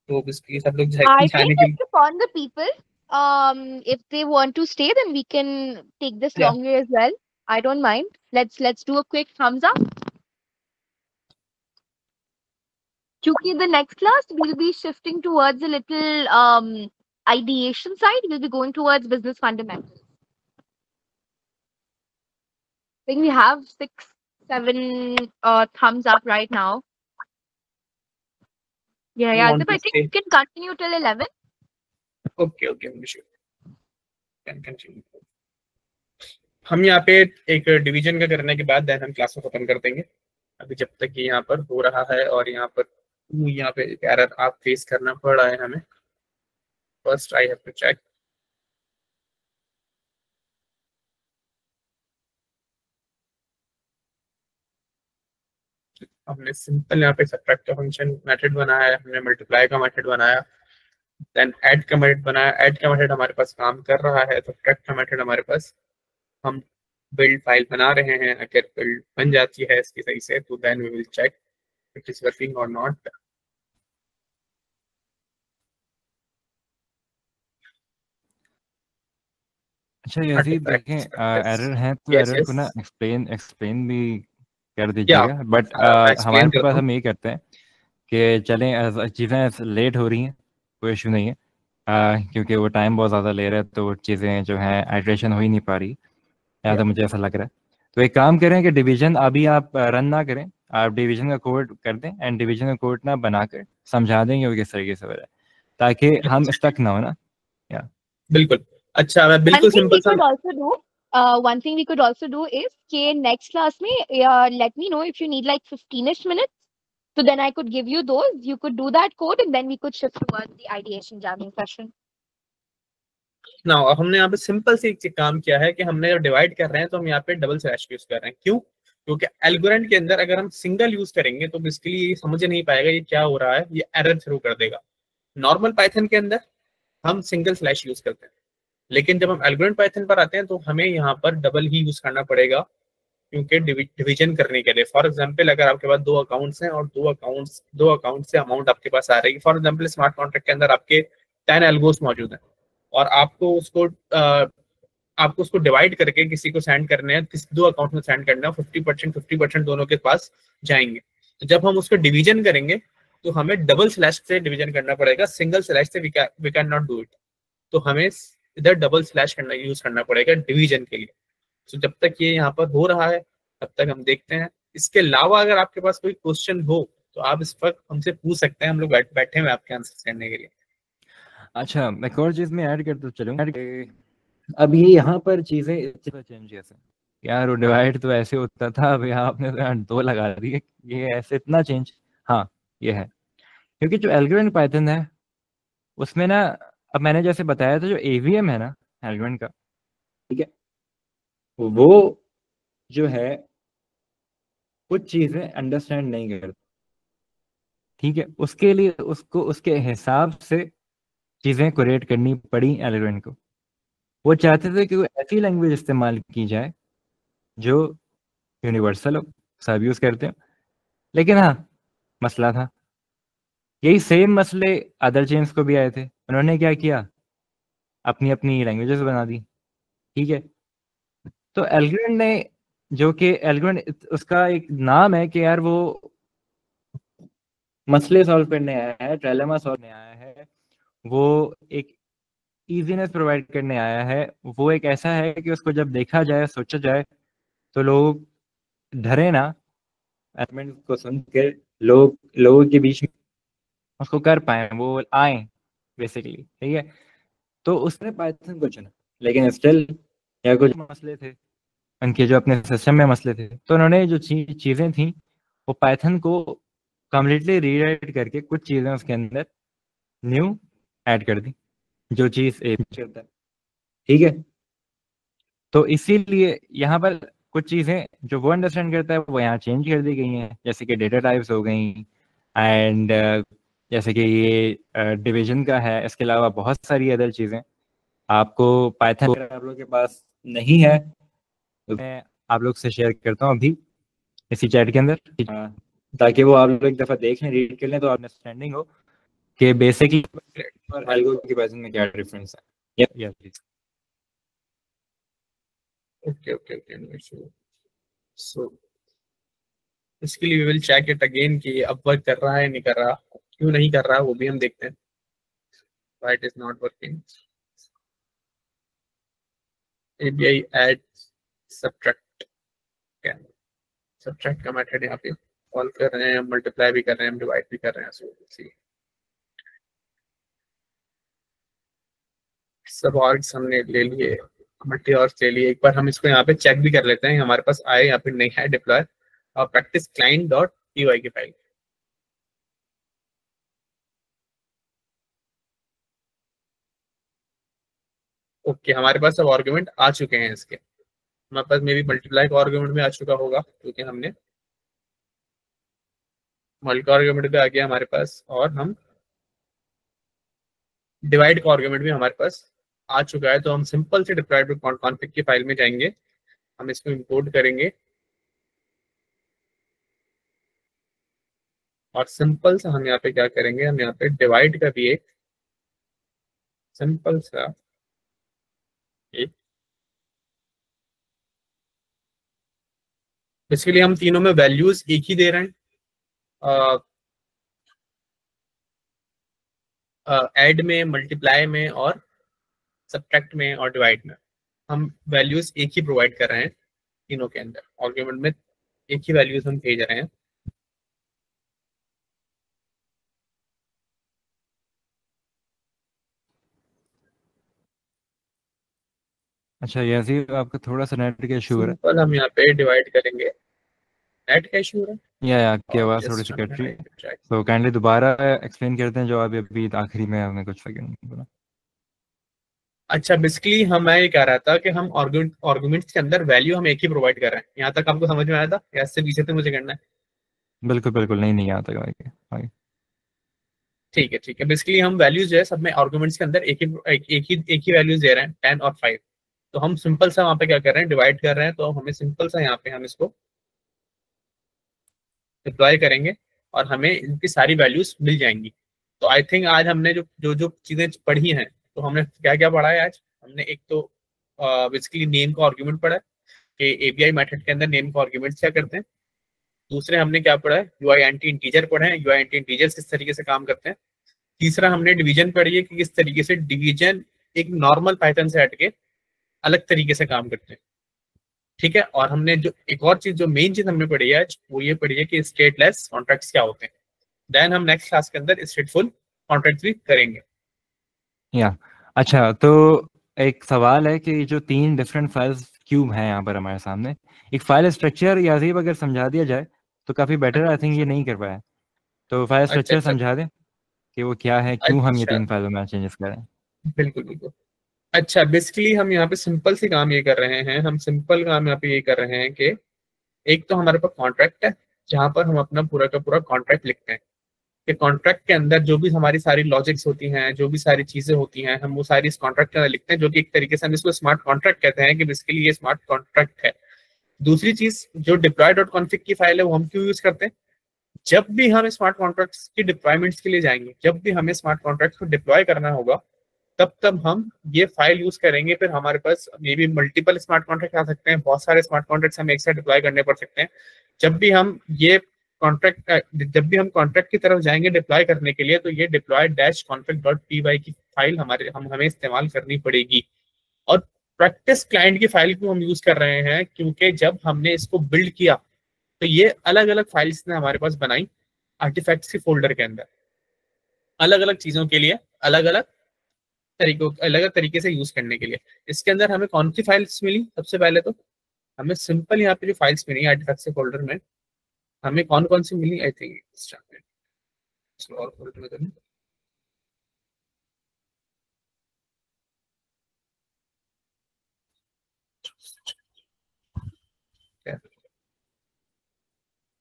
तो बेसिकली सब लोग I जाने think के it's upon the people. If they want to stay, then we can take this Yeah. longer as well. I don't mind. Let's do a quick thumbs up. Kyunki the next class we'll be shifting towards a little ideation side. We'll be going towards business fundamentals. I think we have 6, 7 thumbs up right now. Yeah. want Zip, to I think stay. we can continue till 11. Okay can continue. हम यहाँ पे एक division का करने के बाद then हम class को खत्म कर देंगे। अभी जब तक ये यहाँ पर हो रहा है और यहाँ पे एक एरर आप फेस करना पड़ रहा है हमें, first I have to check. हमने सिंपल यहाँ पे सब्ट्रैक्ट का फंक्शन मेथड बनाया है, हमने मल्टीप्लाई का मेथड बनाया, देन ऐड का मेथड बनाया। ऐड का मेथड हमारे पास काम कर रहा है, सब्ट्रैक्ट का मेथड हमारे पास, हम बिल्ड फाइल बना रहे हैं। अगर बिल्ड बन जाती है इसकी सही से तो then we will check it is working और नॉट। अच्छा यदि देखें एरर है तो एरर को ना एक्सप्लेन भी कर दीजिएगा। बट हमारे पास हम यही करते हैं कि चलें चीज़ें लेट हो रही हैं, कोई इशू नहीं है, क्योंकि वो टाइम बहुत ज़्यादा ले रहा है तो चीज़ें जो हैं आइट्रेशन हो ही नहीं पा रही, या तो मुझे ऐसा लग रहा है। तो एक काम करें कि डिवीजन अभी आप रन ना करें, आप डिवीजन का कोड कर दें एंड डिवीजन का कोड ना बनाकर समझा देंगे वो किस तरीके से हो रहा है, ताकि हम स्टक ना हो ना। या बिल्कुल। अच्छा, मैं बिल्कुल सिंपल सा one thing we could also do is कि next class में let me know if you need like 15ish minutes, so then I could give you those, you could do that code and then we could shift towards the ideation jamming session. ना हमने यहाँ पे simple से एक काम किया है कि हमने जब डिवाइड कर रहे हैं तो हम यहाँ पे डबल स्लैश यूज कर रहे हैं। क्यों? क्योंकि एल्गोरिथम के अंदर अगर हम सिंगल यूज करेंगे तो बेसिकली ये समझ नहीं पाएगा ये क्या हो रहा है, ये एरर थ्रो कर देगा। नॉर्मल पाइथन के अंदर हम सिंगल स्लैश यूज करते हैं, लेकिन जब हम एल्गोरिथम पाइथन पर आते हैं तो हमें यहाँ पर डबल ही यूज करना पड़ेगा, क्योंकि डिवीजन करने के लिए। फॉर एग्जांपल, अगर आपके पास 2 अकाउंट्स हैं और 2 अकाउंट से अमाउंट आपके पास आ रही है, फॉर एग्जांपल स्मार्ट कॉन्ट्रैक्ट के अंदर आपके 10 एल्गोस मौजूद हैं और आपको उसको डिवाइड करके किसी को सेंड करने हैं, किसी 2 अकाउंट में सेंड करना है, 50% दोनों के पास जाएंगे। तो जब हम उसको डिवीजन करेंगे तो हमें डबल स्लैश से डिवीजन करना पड़ेगा, सिंगल स्लैश से we can not do it. तो हमें इधर डबल स्लैश यूज करना पड़ेगा डिवीजन के लिए। तो जब तक ये यहाँ पर हो रहा है तब तक हम देखते हैं। इसके अलावा अगर आपके पास कोई क्वेश्चन हो तो आप इस वक्त हमसे पूछ सकते हैं, हम लोग बैठे हुए आपके आंसर करने के लिए। अच्छा, एक और चीज में ऐड करते चलूंगा। अब ये यहाँ पर चीजें चेंज जैसे यार, वो डिवाइड तो ऐसे होता था, अब यहाँ आपने तो यहाँ 2 लगा दिए, ये ऐसे इतना चेंज। हाँ ये है, क्योंकि जो एल्गोरिथम पाइथन है उसमें ना, अब मैंने जैसे बताया था जो एवीएम है ना एल्गोरिथम का, ठीक है, वो जो है कुछ चीजें अंडरस्टैंड नहीं करता, ठीक है, उसके लिए उसको उसके हिसाब से चीजें क्रिएट करनी पड़ी एलिगोरिथम को। वो चाहते थे कि कोई ऐसी लैंग्वेज इस्तेमाल की जाए जो यूनिवर्सल हो, सब यूज करते हो। लेकिन हाँ, मसला था, यही सेम मसले अदर चेन्स को भी आए थे। उन्होंने क्या किया, अपनी अपनी लैंग्वेजेस बना दी, ठीक है। तो एल्गोरिथम ने, जो कि एल्गोरिथम उसका एक नाम है कि यार वो मसले सॉल्व करने आया है, ट्रायलेमा सॉल्व करने आया है, वो एक इजीनेस प्रोवाइड करने आया है, वो एक ऐसा है कि उसको जब देखा जाए, सोचा जाए, तो लोग डरे ना, एलिमेंट को सुनकर लोगों के बीच में उसको कर पाए, वो आए बेसिकली, ठीक है। तो उसने पाइथन को चुना, लेकिन स्टिल या कुछ मसले थे उनके, जो अपने सिस्टम में मसले थे, तो उन्होंने जो चीज़ें थी वो पाइथन को कम्प्लीटली रीराइट करके कुछ चीज़ें उसके अंदर न्यू ऐड कर दी, जो चीज़ करता है, ठीक है। तो इसीलिए यहाँ पर कुछ चीज़ें जो वो अंडरस्टैंड करता है वो यहाँ चेंज कर दी गई हैं, जैसे कि डेटा टाइप्स हो गई, एंड जैसे कि ये डिवीजन का है। इसके अलावा बहुत सारी अदर चीज़ें आपको पाइथन अगर आप लोगों के पास नहीं है तो मैं आप लोग से शेयर करता हूँ अभी इसी चैट के अंदर, ताकि वो आप लोग एक दफ़ा देख लें, रीड कर लें, तो अंडरस्टैंडिंग हो कि बेसिकली और एल्गो की पाइथन में क्या डिफरेंस है। या please. Okay okay okay, no issue. So इसके लिए we will check it again कि अब वर्क कर रहा है नहीं कर रहा, क्यों नहीं कर रहा वो भी हम देखते हैं। Why it is not working. API add subtract, क्या सब्ट्रैक्ट का मेथड यहाँ पे कॉल कर रहे हैं, मल्टीप्लाई भी कर रहे हैं, डिवाइड भी कर रहे हैं। सो सी सब ऑर्ग्स हमने ले लिए, मल्टी ऑर्ग्स ले लिए। एक बार हम इसको यहाँ पे चेक भी कर लेते हैं हमारे पास आए या फिर नहीं है डिप्लॉय, और प्रैक्टिस क्लाइंट डॉट py की फाइल। ओके, हमारे पास सब आर्गुमेंट आ चुके हैं इसके। हमारे पास मे भी मल्टीप्लाई का आर्गुमेंट भी आ चुका होगा, क्योंकि हमने मल्टी आर्गुमेंट भी आ गया हमारे पास, और हम डिवाइड का आर्गुमेंट भी हमारे पास आ चुका है। तो हम सिंपल से डिप्लॉयड कॉन्फिग की फाइल में जाएंगे, हम इसको इंपोर्ट करेंगे, और सिंपल सा हम यहाँ पे क्या करेंगे, हम यहाँ पे डिवाइड का भी एक सिंपल सा एक, इसके हम तीनों में वैल्यूज एक ही दे रहे हैं, ऐड में, मल्टीप्लाई में, और सब्ट्रैक्ट में, और डिवाइड में। हम वैल्यूज एक ही प्रोवाइड कर रहे हैं तीनों के अंदर, आर्गुमेंट में एक ही वैल्यूज हम भेज रहे हैं। अच्छा यासीर, आपका थोड़ा सा नेट का इशू हो रहा सिंपल हम यहाँ पे डिवाइड करेंगे। नेट का इशू हो रहा है, या आपकी है, आवाज़ थोड़ी सी कट रही है, तो काइंडली दोबारा एक्सप्लेन करते हैं जो अभी अभी आखिरी में आपने कुछ सेकंड बोला। अच्छा, बेसिकली हम मैं ये कह रहा था कि हम आर्गुमेंट्स के अंदर वैल्यू हम एक ही प्रोवाइड कर रहे हैं। यहाँ तक आपको समझ में आया था या इससे पीछे से मुझे करना है? बिल्कुल बिल्कुल, नहीं आता आगे। ठीक है। बेसिकली हम वैल्यूज जो है सब में आर्गुमेंट्स के अंदर एक ही वैल्यूज दे रहे हैं, 10 और 5। तो हम सिंपल सा वहाँ पे क्या कर रहे हैं, डिवाइड कर रहे हैं। तो हमें सिंपल सा यहाँ पे हम इसको डिप्लॉय करेंगे और हमें इनकी सारी वैल्यूज मिल जाएंगी। तो आई थिंक आज हमने जो जो जो चीजें पढ़ी हैं, तो हमने क्या क्या पढ़ा है आज। हमने एक तो बेसिकली नेम का आर्गुमेंट पढ़ा है कि एपीआई मेथड के अंदर नेम का आर्गुमेंट क्या करते हैं। दूसरे हमने क्या पढ़ा है, यूआई एंटी इंटीजर पढ़े हैं, यूआई एंटी इंटीजर किस तरीके से काम करते हैं। तीसरा हमने डिवीजन पढ़ी है कि किस तरीके से डिवीजन एक नॉर्मल पाइथन से हटके अलग तरीके से काम करते हैं, ठीक है। और हमने जो एक और चीज, जो मेन चीज हमने पढ़ी है आज, वो ये पढ़ी है कि स्टेटलेस कॉन्ट्रैक्ट्स क्या होते हैं। देन हम नेक्स्ट क्लास के अंदर स्टेटफुल कॉन्ट्रैक्ट्स भी करेंगे। या अच्छा, तो एक सवाल है कि जो 3 डिफरेंट फाइल्स क्यूब हैं यहाँ पर हमारे सामने, एक फाइल स्ट्रक्चर याजीब अगर समझा दिया जाए तो काफ़ी बेटर। आई थिंक ये नहीं कर पाया, तो फाइल अच्छा स्ट्रक्चर अच्छा समझा दें कि वो क्या है, क्यों हम ये अच्छा, 3 फाइलों में चेंजेस करें। बिल्कुल बिल्कुल। अच्छा, बेसिकली हम यहाँ पे सिंपल सी काम ये कर रहे हैं, हम सिंपल काम यहाँ पे ये कर रहे हैं कि एक तो हमारे पास कॉन्ट्रैक्ट है जहां पर हम अपना पूरा का पूरा कॉन्ट्रैक्ट लिखते हैं कि कॉन्ट्रैक्ट के अंदर जो भी हमारी सारी लॉजिक्स होती हैं, जो भी सारी चीजें होती हैं, हम वो सारी इस कॉन्ट्रैक्ट के अंदर लिखते हैं, जो कि एक तरीके से हम इसको स्मार्ट कॉन्ट्रैक्ट कहते हैं कि बेसिकली ये स्मार्ट कॉन्ट्रैक्ट है। दूसरी चीज जो डिप्लॉय डॉट कॉन्फिग की फाइल है वो हम क्यों यूज करते हैं? जब भी हम स्मार्ट कॉन्ट्रैक्ट्स की डिप्लॉयमेंट्स के लिए जाएंगे, जब भी हमें स्मार्ट कॉन्ट्रैक्ट्स को डिप्लॉय करना होगा, तब हम ये फाइल यूज करेंगे। फिर हमारे पास maybe multiple smart contract आ सकते हैं, बहुत सारे स्मार्ट कॉन्ट्रैक्ट्स हम एक साथ डिप्लॉय करने पड़ सकते हैं। जब भी हम कॉन्ट्रैक्ट की तरफ जाएंगे डिप्लॉय करने के लिए, तो ये deploy dash config dot py की फाइल हमें इस्तेमाल करनी पड़ेगी। और प्रैक्टिस क्लाइंट की फाइल को हम यूज कर रहे हैं क्योंकि जब हमने इसको बिल्ड किया तो ये अलग अलग फाइल्स ने हमारे पास बनाई आर्टिफैक्ट्स के फोल्डर के अंदर, अलग अलग चीजों के लिए, अलग अलग तरीके से यूज करने के लिए। इसके अंदर हमें कौन सी फाइल्स मिली? सबसे पहले तो हमें सिंपल यहाँ पे जो फाइल्स मिली आर्टिफैक्ट्स के फोल्डर में, हमें कौन कौन सी मिली? आई थिंक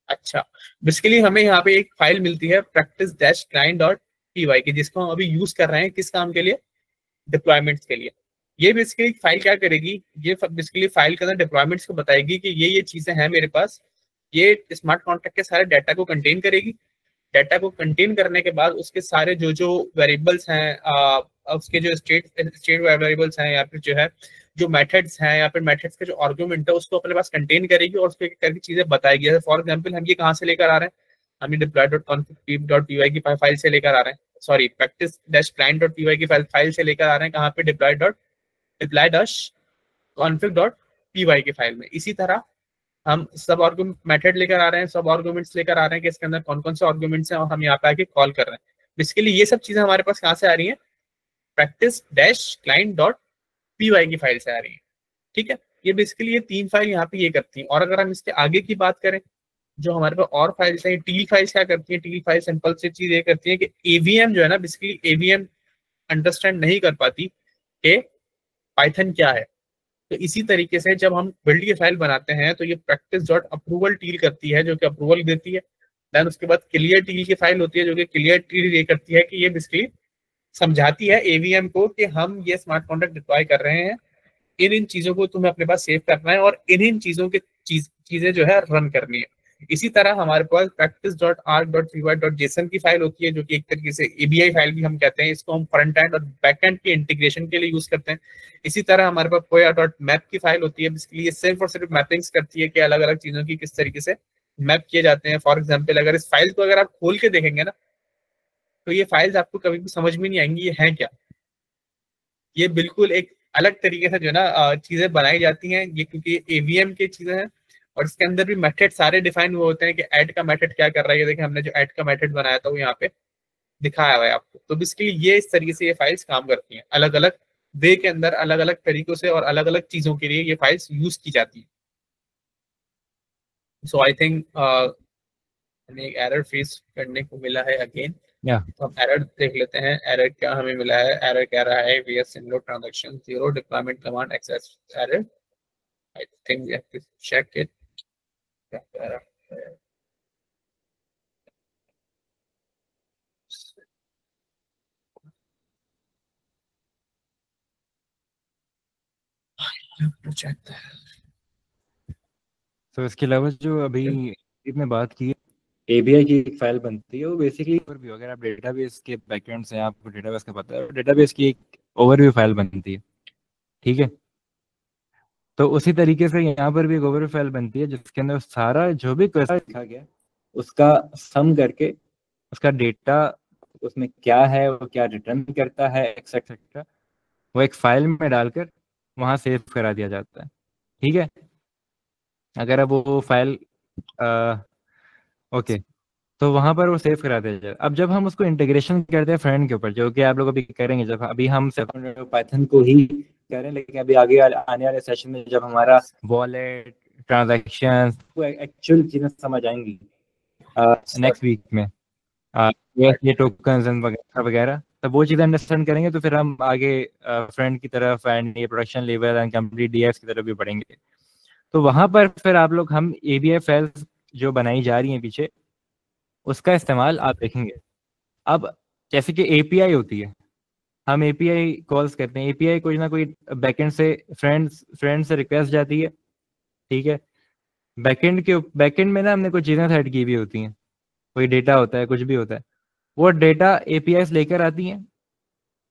अच्छा, बेसिकली हमें यहाँ पे एक फाइल मिलती है practice dash client dot py की, जिसको हम अभी यूज कर रहे हैं किस काम के लिए? डिप्लॉयमेंट्स के लिए। ये बेसिकली फाइल क्या करेगी? ये बेसिकली फाइल के अंदर डिप्लॉयमेंट्स को बताएगी कि ये चीजें हैं मेरे पास, ये स्मार्ट कॉन्ट्रैक्ट के सारे डाटा को कंटेन करेगी। डाटा को कंटेन करने के बाद उसके सारे जो वेरिएबल्स हैं, उसके जो स्टेट वेरिएबल्स हैं, या फिर जो है जो मेथड्स हैं, या फिर मेथड्स के जो आर्गुमेंट है, उसको अपने पास कंटेन करेगी और उसको करके चीजें बताएगी। जैसे फॉर एग्जांपल हम ये कहाँ से लेकर आ रहे हैं? हम ये deploy dot config dot py की फाइल से लेकर आ रहे हैं, sorry practice dash client dot py की फाइल से लेकर आ रहे हैं। कहाँ पे? Deploy dash config dot py की फाइल में। इसी तरह हम सब आर्गुमेंट मेथड लेकर आ रहे हैं, सब आर्गुमेंट्स लेकर आ रहे हैं कि इसके अंदर कौन कौन से आर्गुमेंट्स हैं, और हम यहाँ पे आके कॉल कर रहे हैं। बेसिकली ये सब चीजें हमारे पास कहाँ से आ रही हैं? Practice dash client dot py की फाइल से आ रही है। ठीक है, ये बेसिकली ये तीन फाइल यहाँ पे ये करती हैं। और अगर हम इसके आगे की बात करें, जो हमारे पास और फाइल्स हैं, टील फाइल्स क्या करती है? टील फाइल सिंपल सी चीज ये करती है कि एवीएम जो है ना, बेसिकली एवीएम अंडरस्टैंड नहीं कर पाती कि पाइथन क्या है। तो इसी तरीके से जब हम बिल्ड की फाइल बनाते हैं तो ये प्रैक्टिस डॉट अप्रूवल टील करती है, जो कि अप्रूवल देती है। देन उसके बाद क्लियर टील की फाइल होती है, जो कि क्लियर टील ये करती है कि ये बेसिकली समझाती है एवीएम को कि हम ये स्मार्ट कॉन्ट्रैक्ट डिप्लॉय कर रहे हैं, इन चीजों को तुम्हें अपने पास सेव करना है और इन चीजों की चीजें जो है रन करनी है। इसी तरह हमारे पास practice dot arc dot py dot JSON की फाइल होती है, जो कि एक तरीके से एबीआई फाइल भी हम कहते हैं। इसको हम फ्रंट एंड और बैक एंड के इंटीग्रेशन के लिए यूज करते हैं। इसी तरह हमारे पास पोया डॉट मैप की फाइल होती है, बेसिकली ये सिर्फ और सिर्फ मैपिंग्स करती है कि अलग अलग चीजों की किस तरीके से मैप किए जाते हैं। फॉर एग्जाम्पल अगर इस फाइल को अगर आप खोल के देखेंगे ना, तो ये फाइल्स आपको कभी भी समझ में नहीं आएंगी ये है क्या। ये बिल्कुल एक अलग तरीके से जो है ना चीजें बनाई जाती हैं ये, क्योंकि एवीएम की चीजें हैं और इसके अंदर भी मेथड सारे डिफाइन हुए होते हैं कि ऐड का मेथड क्या कर रहा है। ये देखिए हमने जो ऐड का मेथड बनाया था वो यहाँ पे दिखाया हुआ है आपको। तो बेसिकली ये इस तरीके से ये फाइल्स काम करती हैं, अलग अलग वे के अंदर अलग अलग तरीकों से और अलग अलग चीजों के लिए ये फाइल्स यूज की जाती है। सो आई थिंक हमें एक एरर फेस करने को मिला है अगेन। तो हम एरर देख लेते हैं, एरर क्या हमें मिला है। एरर कह रहा है we are single transaction 0 deployment command access error. I think we have to check it. क्या कह रहा है? तो इसके अलावा जो अभी में बात की एबीआई की एक फाइल बनती है, वो बेसिकली ओवरव्यू, अगर आप डेटाबेस के बैकएंड से आपको डेटाबेस का पता है, डेटाबेस की एक ओवरव्यू फाइल बनती है। ठीक है, तो उसी तरीके से यहाँ पर भी एक ओवरव्यू फाइल बनती है जिसके अंदर सारा जो भी क्वेश्चन लिखा गया उसका सम करके उसका डेटा उसमें क्या है, वो क्या रिटर्न करता है, एक्सेट्रा, वो एक फाइल में डालकर वहाँ सेव करा दिया जाता है। ठीक है, अगर अब वो फाइल ओके, तो वहां पर वो सेव करा दिया जाए। अब जब हम उसको इंटीग्रेशन करते हैं फ्रंट के ऊपर, जो कि आप लोग अभी करेंगे, जब अभी हम पाइथन को ही कर रहे हैं, लेकिन अभी आगे आने वाले सेशन में जब हमारा वॉलेट ट्रांजैक्शन एक्चुअल चीजें समझ आएंगी नेक्स्ट वीक में, ये टोकन्स वगैरह वगैरह, तब वो चीज़ें अंडरस्टैंड करेंगे तो फिर हम आगे फ्रंट की तरफ एंड ये production level and complete DF की तरफ भी बढ़ेंगे। तो वहाँ पर फिर आप लोग हम ABI फाइल्स जो बनाई जा रही हैं पीछे, उसका इस्तेमाल आप देखेंगे। अब जैसे कि API होती है, हम API कॉल्स करते हैं। API कोई ना कोई बैकएंड से फ्रेंड से रिक्वेस्ट जाती है, ठीक है। बैकएंड में ना हमने कुछ चीज़ें सेट की हुई होती हैं, कोई डेटा होता है, कुछ भी होता है, वो डेटा API लेकर आती हैं,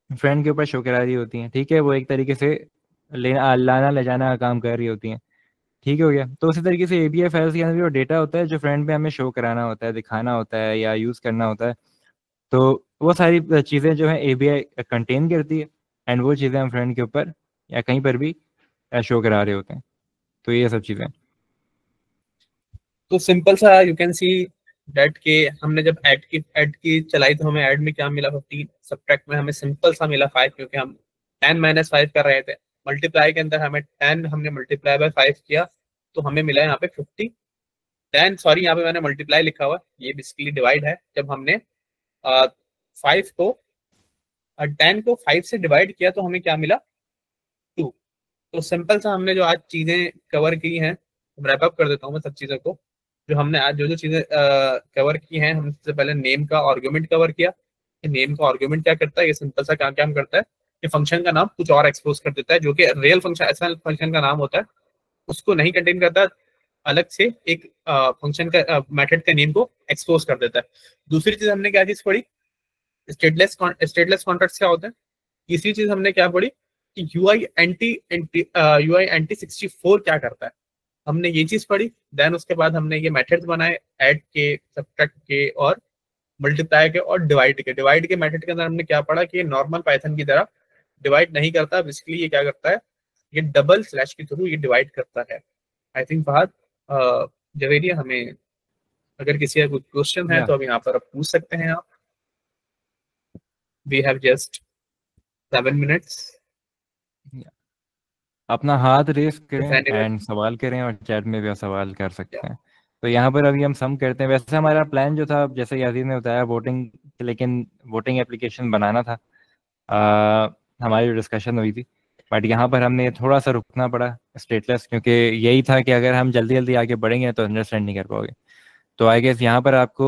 फ्रेंड के ऊपर शो करा रही होती हैं, ठीक है। वो एक तरीके से लाना ले जाना का काम कर रही होती हैं, ठीक हो गया। तो उसी तरीके से API फाइल्स के अंदर भी वो डेटा होता है जो फ्रेंड पे हमें शो कराना होता है, दिखाना होता है या यूज़ करना होता है। तो वो सारी चीज़ें जो है API कंटेन करती है एंड वो चीज़ें हम फ्रेंड के ऊपर या कहीं पर भी शो करा रहे होते हैं। तो ये सब चीज़ें। तो सिंपल सा यू कैन सी डेट के हमने जब ऐड की चलाई तो हमें ऐड में क्या मिला 15, सब्ट्रैक्ट में हमें सिंपल सा मिला 5, क्योंकि हम 10 - 5 कर रहे थे। मल्टीप्लाई के अंदर हमें 10 हमने मल्टीप्लाई बाय 5 किया तो हमें मिला यहाँ पे 50। 10 सॉरी यहाँ पे मैंने मल्टीप्लाई लिखा हुआ है, ये बेसिकली डिवाइड है। जब हमने 5 को 10 को 5 से डिवाइड किया तो हमें क्या मिला 2। तो सिंपल सा हमने जो आज चीजें कवर की हैं, रैप अप कर देता हूँ मैं सब चीजों को। जो हमने आज जो जो चीजें कवर की हैं, हमने सबसे पहले नेम का आर्गुमेंट कवर किया। नेम का आर्गुमेंट क्या करता है, ये सिंपल सा काम काम करता है कि फंक्शन का नाम कुछ और एक्सपोज कर देता है, जो कि रियल फंक्शन एसएल फंक्शन का नाम होता है, उसको नहीं कंटेन करता, अलग से एक फंक्शन का मेथड के नेम को एक्सपोज कर देता है। दूसरी चीज हमने क्या चीज पढ़ी, स्टेटलेस कॉन्ट्रैक्ट्स क्या होते हैं। तीसरी चीज हमने क्या पढ़ी कि यूआई एंटी 64 क्या करता है, हमने ये चीज पढ़ी। देन उसके बाद हमने ये मेथड्स बनाए, ऐड के, सब्ट्रैक्ट के और मल्टीप्लाई के और डिवाइड के। डिवाइड के मेथड के अंदर हमने क्या पढ़ा कि ये नॉर्मल पाइथन की तरह डिवाइड नहीं करता, बेसिकली ये क्या करता है, ये डबल स्लैश के थ्रू ये डिवाइड करता है। आई थिंक फहद जवेरी, हमें अगर किसी का कुछ क्वेश्चन है तो अब यहाँ पर आप पूछ सकते हैं आप। We have just 7 minutes। अपना हाथ रेस करें एंड सवाल करें और चैट में भी सवाल कर सकते हैं। तो यहाँ पर अभी हम सम करते हैं। वैसे हमारा प्लान जो था, जैसे याजीद ने बताया, वोटिंग, लेकिन वोटिंग एप्लीकेशन बनाना था, हमारी जो डिस्कशन हुई थी, बट यहाँ पर हमने थोड़ा सा रुकना पड़ा स्टेटलेस, क्योंकि यही था कि अगर हम जल्दी जल्दी आगे बढ़ेंगे तो अंडरस्टैंड नहीं कर पाओगे। तो आई गेस यहाँ पर आपको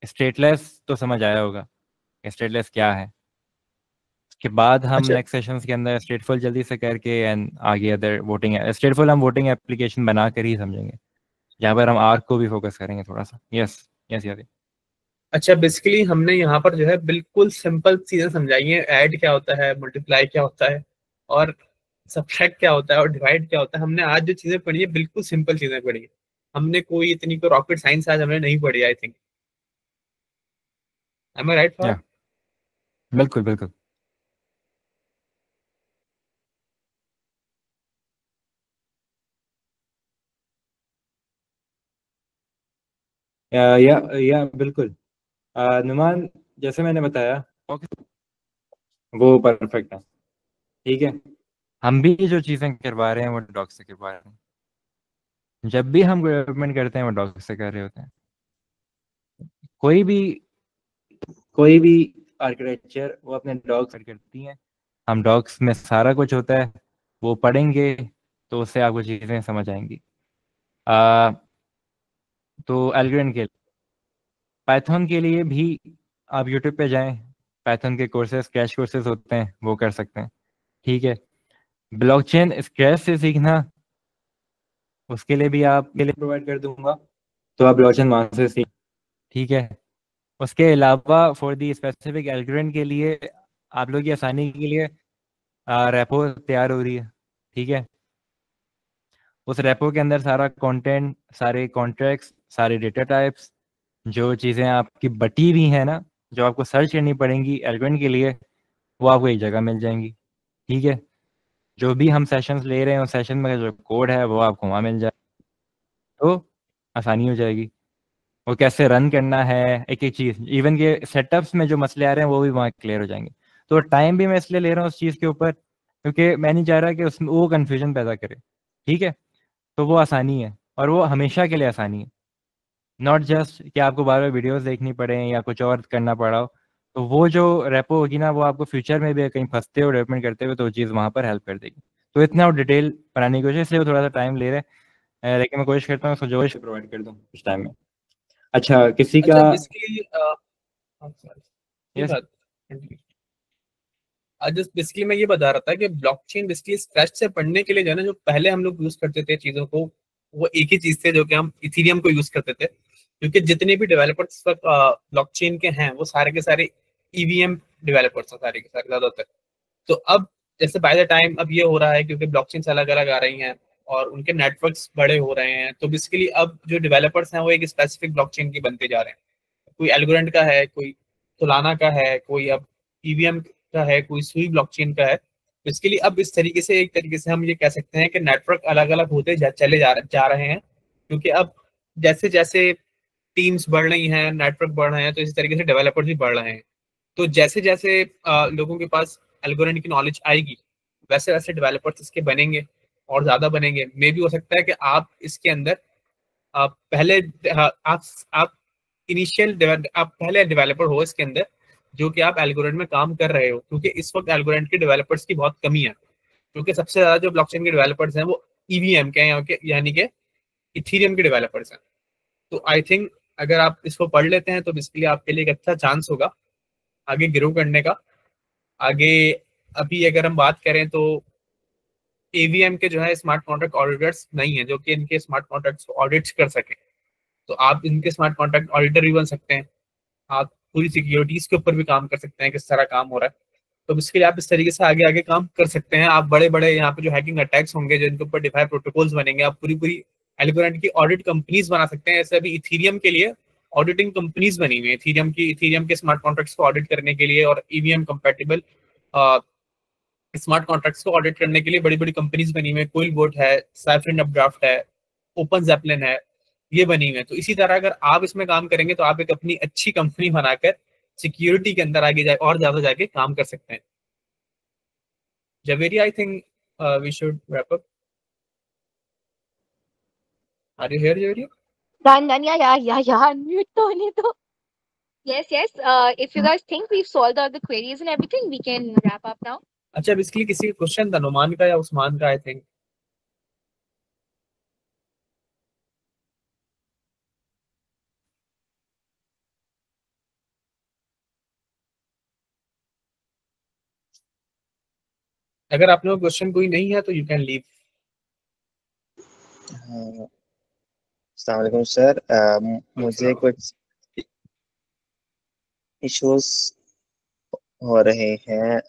स्टेटलेस तो समझ आया होगा, स्टेटलेस क्या है। के बाद हम नेक्स्ट सेशंस के अंदर स्टेटफुल जल्दी से करके एंड आगे अदर वोटिंग, स्टेटफुल हम वोटिंग एप्लीकेशन बना कर ही समझेंगे, जहाँ पर हम आर्क को भी फोकस करेंगे थोड़ा सा। यस यस याद। अच्छा, बेसिकली हमने यहाँ पर जो है बिल्कुल सिंपल चीजें समझाई हैं। ऐड क्या होता है, मल्टीप्लाई क्या होता है और सब्ट्रैक्ट क्या होता है और डिवाइड क्या होता है। हमने आज जो चीजें पढ़ी है बिल्कुल सिंपल चीजें पढ़ी है, हमने कोई इतनी कोई रॉकेट साइंस आज हमने नहीं पढ़ी। I think, am I right for? बिल्कुल बिल्कुल। या बिल्कुल। नुमान, जैसे मैंने बताया वो परफेक्ट है, ठीक है। हम भी जो चीज़ें करवा रहे हैं वो डॉग से करवा रहे हैं। जब भी हम डेवलपमेंट करते हैं वो डॉग से कर रहे होते हैं। कोई भी आर्किटेक्चर वो अपने डॉग से करती हैं। हम डॉग्स में सारा कुछ होता है, वो पढ़ेंगे तो उससे आपको चीज़ें समझ आएंगी। तो एल्गोरिथम के पाइथन के लिए भी आप यूट्यूब पे जाएं, पाइथन के कोर्सेज, क्रैश कोर्सेज होते हैं, वो कर सकते हैं, ठीक है। ब्लॉकचेन स्क्रैच से सीखना, उसके लिए भी आप के लिए प्रोवाइड कर दूंगा, तो आप ब्लॉकचेन वहाँ से सीख, ठीक है। उसके अलावा फॉर दी स्पेसिफिक एल्गोरिथम के लिए आप लोग की आसानी के लिए रेपो तैयार हो रही है, ठीक है। उस रेपो के अंदर सारा कंटेंट, सारे कॉन्ट्रैक्ट्स, सारे डेटा टाइप्स, जो चीज़ें आपकी बटी हुई हैं ना, जो आपको सर्च करनी पड़ेंगी एल्गोरिथम के लिए, वो आपको एक जगह मिल जाएंगी, ठीक है। जो भी हम सेशंस ले रहे हैं उस सेशन में जो कोड है वो आपको वहाँ मिल जाए, तो आसानी हो जाएगी। वो कैसे रन करना है, एक एक चीज़, इवन के सेटअप्स में जो मसले आ रहे हैं वो भी वहाँ क्लियर हो जाएंगे। तो टाइम भी मैं इसलिए ले रहा हूँ उस चीज़ के ऊपर, क्योंकि मैं नहीं चाह रहा कि उसमें वो कन्फ्यूजन पैदा करे, ठीक है। तो वो आसानी है और वो हमेशा के लिए आसानी है, नॉट जस्ट कि आपको बार बार वीडियोस देखनी पड़े या कुछ और करना पड़ा हो। तो वो जो रेपो होगी ना, वो आपको फ्यूचर में भी कहीं फंसते हो डेवलपमेंट करते हुए तो वो चीज़ वहाँ पर हेल्प कर देगी। तो इतना डिटेल बनाने की कोशिश, इसलिए वो थोड़ा सा टाइम ले रहे हैं, लेकिन मैं कोशिश करता हूँ उसको जो प्रोवाइड कर दूँ कुछ टाइम में। अच्छा, किसी का अच्छा बेसिकली ये यस बात जस्ट बेसिकली मैं ये बता रहा था कि ब्लॉकचेन बेसिकली स्क्रैच से पढ़ने के लिए जो है ना, जो पहले हम लोग यूज करते थे चीजों को, वो एक ही चीज थे जो कि हम इथीरियम को यूज करते थे, क्योंकि जितने भी डेवलपर्स ब्लॉकचेन के हैं वो सारे के सारे ईवीएम डेवलपर्स हैं, सारे के सारे ज्यादातर। तो अब जैसे बाय द टाइम अब ये हो रहा है क्योंकि ब्लॉकचेन अलग अलग आ रही हैं और उनके नेटवर्क्स बड़े हो रहे हैं, तो बेसिकली अब जो डेवलपर्स हैं वो एक स्पेसिफिक ब्लॉकचेन की बनते जा रहे हैं। कोई एल्गोरेंड का है, कोई सोलाना का है, कोई अब ईवीएम का है, कोई सुई ब्लॉकचेन का है। इसके लिए अब इस तरीके से, एक तरीके से हम ये कह सकते हैं कि नेटवर्क अलग अलग होते चले जा रहे हैं, क्योंकि अब जैसे जैसे टीम्स बढ़ रही हैं, नेटवर्क बढ़ रहे हैं, तो इसी तरीके से डेवलपर्स भी बढ़ रहे हैं। तो जैसे जैसे लोगों के पास एल्गोरिथम की नॉलेज आएगी, वैसे वैसे डेवलपर्स इसके बनेंगे और ज्यादा बनेंगे। मे भी हो सकता है कि आप इसके अंदर पहले आप इनिशियल आप पहले डेवलपर हो इसके अंदर, जो कि आप एल्गोरिथम में काम कर रहे हो, क्योंकि इस वक्त एल्गोरिथम के डेवलपर्स की बहुत कमी है, क्योंकि सबसे ज्यादा जो ब्लॉकचेन के डेवलपर्स हैं वो ईवीएम के हैं, यानी कि इथीरियम के डेवलपर्स हैं। तो आई थिंक अगर आप इसको पढ़ लेते हैं तो बेसिकली आपके लिए एक अच्छा चांस होगा आगे ग्रो करने का। आगे अभी अगर हम बात करें तो एवीएम के जो है स्मार्ट कॉन्ट्रैक्ट ऑडिटर्स नहीं है जो कि इनके स्मार्ट कॉन्ट्रैक्ट्स को ऑडिट कर सके, तो आप इनके स्मार्ट कॉन्ट्रैक्ट ऑडिटर भी बन सकते हैं। आप पूरी सिक्योरिटीज के ऊपर भी काम कर सकते हैं, किस तरह काम हो रहा है। तो इसके लिए आप इस तरीके से आगे आगे काम कर सकते हैं। आप बड़े बड़े यहाँ पे जो हैकिंग अटैक्स होंगे, जिनके ऊपर डिफाई प्रोटोकॉल्स बनेंगे, आप पूरी पूरी एल्गोरिथम की ऑडिट कंपनीज बना सकते हैं। ऐसे अभी इथीरियम के लिए ऑडिटिंग कंपनीज बनी हुई है, इथीरियम के स्मार्ट कॉन्ट्रैक्ट्स को ऑडिट करने के लिए, और ईवीएम कंपैटिबल स्मार्ट कॉन्ट्रैक्ट्स को ऑडिट करने के लिए बड़ी बड़ी कंपनीज बनी हुई है। कोइलबोट है, साइफरिन अपड्राफ्ट है, ओपन जैपलिन है, ये बनी हुई है। तो इसी तरह अगर आप इसमें काम करेंगे तो आप एक अपनी अच्छी कंपनी बनाकर सिक्योरिटी के अंदर आगे जाए और ज्यादा जाके काम कर सकते हैं। Javeri, I think we should wrap up. Are you here Javeri? Done. Yeah. Unmute Tony though. Yes. If you guys think we've solved all the queries and everything, we can wrap up now. अच्छा, basically किसी का question था नुमान का या उस्मान का, I think. अगर आप लोगों का क्वेश्चन कोई नहीं है तो यू कैन लीव। अस्सलाम वालेकुम सर, मुझे कुछ इश्यूज हो रहे हैं,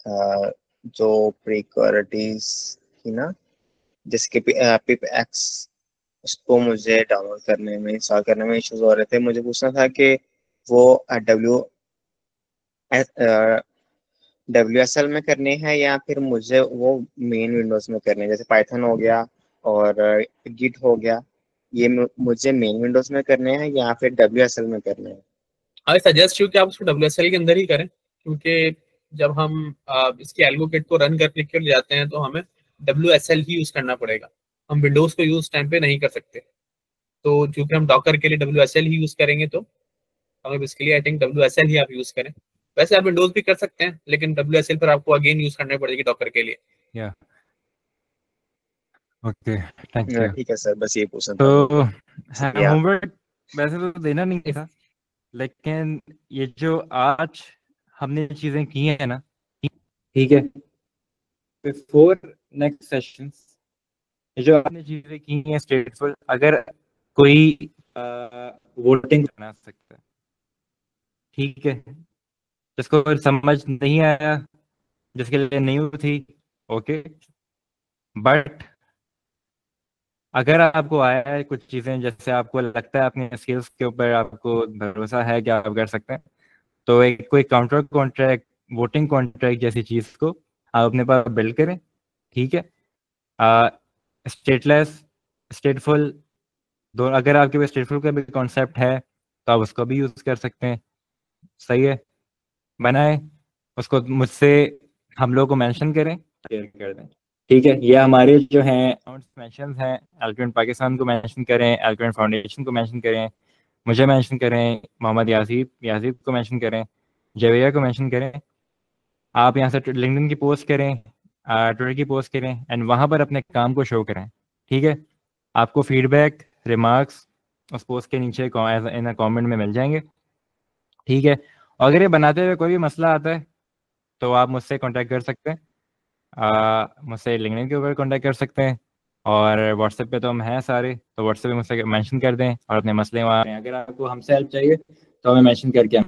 जो प्रिकॉरिटीज थी ना, जिसके पिप एक्स, उसको मुझे डाउनलोड करने में, इंस्टॉल करने में इश्यूज हो रहे थे। मुझे पूछना था कि वो WSL में करने हैं या फिर मुझे वो मेन विंडोज में करने हैं, जैसे पाइथन हो गया और गिट हो गया, ये मुझे मेन विंडोज में करने हैं या फिर WSL में करने हैं? आई सजेस्ट यू कि आप उसको WSL के अंदर ही करें, क्योंकि जब हम इसकी एल्गोकिट को रन करने के लिए जाते हैं तो हमें WSL ही यूज करना पड़ेगा। हम विंडोज को यूज टाइम पे नहीं कर सकते। तो क्योंकि हम डॉकर के लिए WSL ही यूज करेंगे, तो हमें बेसिकली आई थिंक WSL ही आप यूज करें। वैसे आप विंडोज भी कर सकते हैं, लेकिन WSL पर आपको अगेन यूज करनी पड़ेगी डॉकर के लिए। या ओके, थैंक यू। ठीक है सर, बस ये पूछना तो शुक्रिया। होमवर्क वैसे तो देना नहीं था, लेकिन ये जो आज हमने चीजें की हैं ना, ठीक है, बिफोर नेक्स्ट सेशंस, ये जो आपने चीजें की हैं स्टेटफुल, अगर कोई वोटिंग बना सकता है, ठीक है, जिसको समझ नहीं आया, जिसके लिए नहीं थी, ओके, बट अगर आपको आया है कुछ चीज़ें, जैसे आपको लगता है अपने स्किल्स के ऊपर आपको भरोसा है कि आप कर सकते हैं, तो एक कोई काउंटर कॉन्ट्रैक्ट, वोटिंग कॉन्ट्रैक्ट जैसी चीज़ को आप अपने पास बिल्ड करें, ठीक है। स्टेटलेस, स्टेटफुल, दो, अगर आपके पास स्टेटफुल का भी कॉन्सेप्ट है तो आप उसको भी यूज़ कर सकते हैं, सही है, बनाए उसको, मुझसे हम लोग को मेंशन करें, शेयर कर दें, ठीक है। ये हमारे जो हैं अकाउंट्स मेंशन हैं, एल्गोरिथम पाकिस्तान को मेंशन करें, एल्गोरिथम फाउंडेशन को मेंशन करें, मुझे मेंशन करें, मोहम्मद यासीब को मेंशन करें, जवेरिया को मेंशन करें, आप यहाँ से लिंक्डइन की पोस्ट करें, ट्विटर की पोस्ट करें एंड वहाँ पर अपने काम को शो करें, ठीक है। आपको फीडबैक, रिमार्क्स उस पोस्ट के नीचे इन कमेंट में मिल जाएंगे, ठीक है। अगर ये बनाते हुए कोई भी मसला आता है तो आप मुझसे कांटेक्ट कर सकते हैं, मुझसे लिंक्डइन के ऊपर कांटेक्ट कर सकते हैं, और व्हाट्सएप पे तो हम हैं सारे, तो व्हाट्सएप पे मुझसे मेंशन कर दें और अपने मसले वहाँ, अगर आपको हमसे हेल्प चाहिए तो हमें मेंशन करके,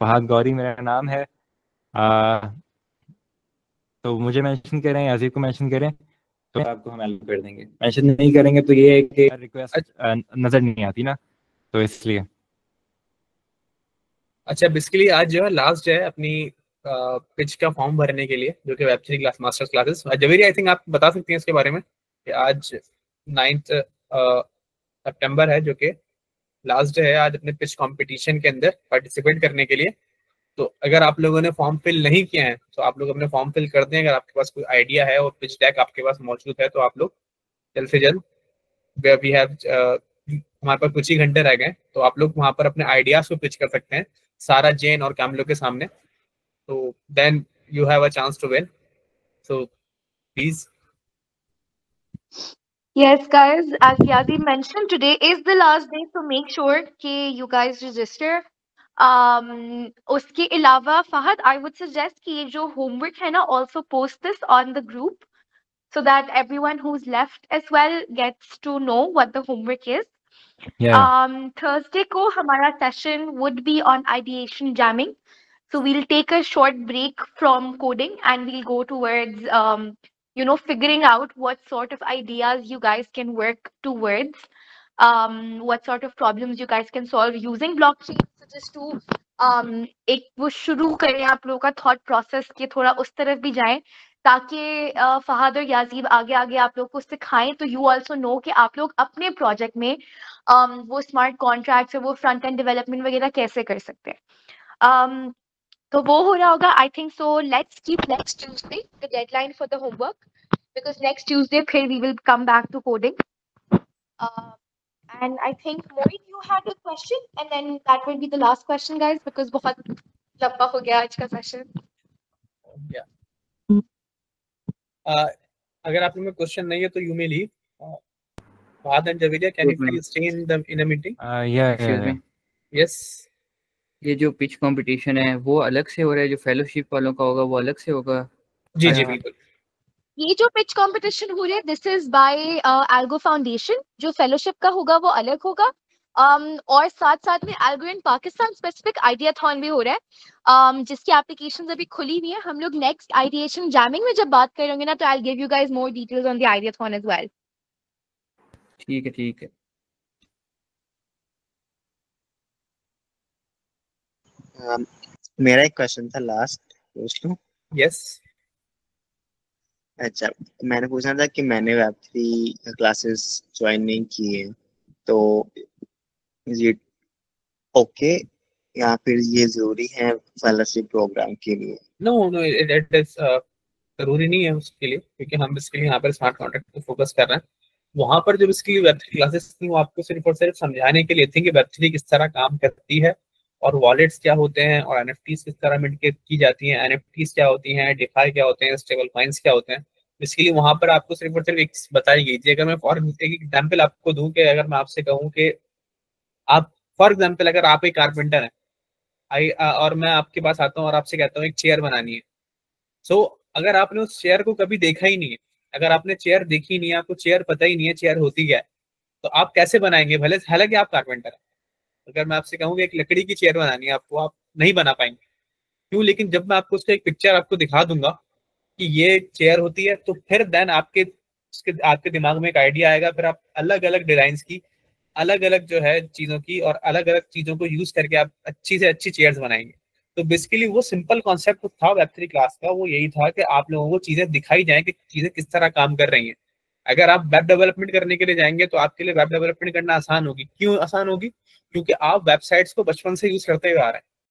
फहद गौरी मेरा नाम है, तो मुझे मेंशन करें, अजीब को मेंशन करें, तो आपको हम हेल्प कर देंगे। मेंशन नहीं करेंगे तो ये एक रिक्वेस्ट नज़र नहीं आती ना, तो इसलिए। अच्छा, बेसिकली आज जो है लास्ट है अपनी पिच का फॉर्म भरने के लिए, जो कि वेब3 class masters classes. Javeri, I think आप बता सकती हैं इसके बारे में कि आज 9 सितंबर है, जो कि लास्ट है आज अपने पिच कंपटीशन के अंदर पार्टिसिपेट करने के लिए। तो अगर आप लोगों ने फॉर्म फिल नहीं किया है तो आप लोग अपने फॉर्म फिल कर दें। अगर आपके पास कोई आइडिया है और पिच डेक आपके पास मौजूद है तो आप लोग जल्द से जल्द, वी हैव हमारे पास कुछ ही घंटे रह गए, तो आप लोग वहां पर अपने आइडियाज को पिच कर सकते हैं सारा जैन और कैमलो के सामने, तो then you have a chance to win. So please. Yes, guys, as Yadi mentioned, today is the last day, so make sure कि you guys register. उसके अलावा फहद, I would suggest कि ये जो homework है ना, also post this on the group so that everyone who's left as well gets to know what the homework is. Thursday को हमारा session would be on ideation jamming. So we'll take a short break from coding and we'll go towards, figuring out what sort of ideas you guys can work towards, what sort of problems you guys can solve using blockchain. So just to एक वो शुरू करें आप लोगों का thought process के थोड़ा उस तरफ भी जाएं, ताकि फहद और याजीब आगे आगे आप लोग को सिखाएं, तो यू ऑल्सो नो कि आप लोग अपने प्रोजेक्ट में वो स्मार्ट कॉन्ट्रैक्ट्स और वो फ्रंट एंड डेवलपमेंट वगैरह कैसे कर सकते हैं। तो वो हो रहा होगा, I think so. Let's keep next Tuesday the deadline for the homework, because next Tuesday फिर we will come back to coding. And I think Mohit, you had a question and then that will be the last question guys, because बहुत लंबा हो गया आज का session. अगर आप लोगों में क्वेश्चन नहीं है तो you may leave. Fahad and Javeria, can you please stay in a meeting? Yeah. Yes. ये जो पिच कंपटीशन है वो अलग से हो रहा है, जो फेलोशिप वालों का होगा वो अलग से होगा? जी जी बिल्कुल। ये जो पिच कंपटीशन हो रही है, this is by algo foundation. जो फेलोशिप का होगा वो अलग होगा। और साथ साथ में एल्गो इन पाकिस्तान स्पेसिफिक आइडियाथॉन भी हो रहा है, जिसकी एप्लीकेशंस अभी खुली हुई है। हम लोग नेक्स्ट आइडिएशन जैमिंग में जब बात करेंगे ना, तो I will give you guys more details on the ideathon as well. ठीक है, ठीक है। मेरा एक क्वेश्चन था लास्ट, पूछ लूं? यस। अच्छा, मैंने पूछना था कि मैंने वेब3 क्लासेस ज्वाइन नहीं की है, तो इज इट ओके या फिर ये जरूरी है फेलोशिप प्रोग्राम के लिए? नो, इट इज जरूरी नहीं है उसके लिए, क्योंकि हम इसके लिए यहाँ पर स्मार्ट कॉन्ट्रैक्ट पे फोकस कर रहे हैं। वहां पर जब इसकी वेब3 क्लासेस थी, वो आपको सिर्फ और सिर्फ समझाने के लिए थी कि वेब3 किस तरह काम करती है और वॉलेट्स क्या होते हैं और एनएफटीज किस तरह मिंट की जाती हैं, एनएफटीज क्या होती हैं, डिफाई क्या होते हैं, स्टेबल कॉइंस क्या होते हैं। इसके लिए वहां पर आपको सिर्फ और सिर्फ एक बताई गई थी। अगर मैं फॉर एग्जाम्पल आपको दूं कि अगर मैं आपसे कहूँ कि आप फॉर एग्जाम्पल अगर आप एक कारपेंटर हैं और मैं आपके पास आता हूँ और आपसे कहता हूँ एक चेयर बनानी है, सो अगर आपने उस चेयर को कभी देखा ही नहीं है, अगर आपने चेयर देखी नहीं है, आपको चेयर पता ही नहीं है चेयर होती क्या है, तो आप कैसे बनाएंगे? भले हालांकि आप कारपेंटर हैं, अगर मैं आपसे कहूँ कि एक लकड़ी की चेयर बनानी है आपको, आप नहीं बना पाएंगे। क्यों? लेकिन जब मैं आपको उसका एक पिक्चर आपको दिखा दूंगा कि ये चेयर होती है, तो फिर देन आपके दिमाग में एक आइडिया आएगा। फिर आप अलग अलग डिजाइन की, अलग अलग जो है चीजों की, और अलग अलग चीजों को यूज करके आप अच्छी से अच्छी चेयर्स बनाएंगे। तो बेसिकली वो सिंपल कॉन्सेप्ट था वेब3 क्लास का, वो यही था कि आप लोगों को चीजें दिखाई जाए कि चीजें किस तरह काम कर रही हैं। अगर आप वेब डेवलपमेंट करने के लिए जाएंगे तो आपके लिए वेब डेवलपमेंट करना आसान होगी। क्यों आसान होगी? क्योंकि आप वेबसाइट्स को बचपन से यूज करते हुए आ रहे हैं।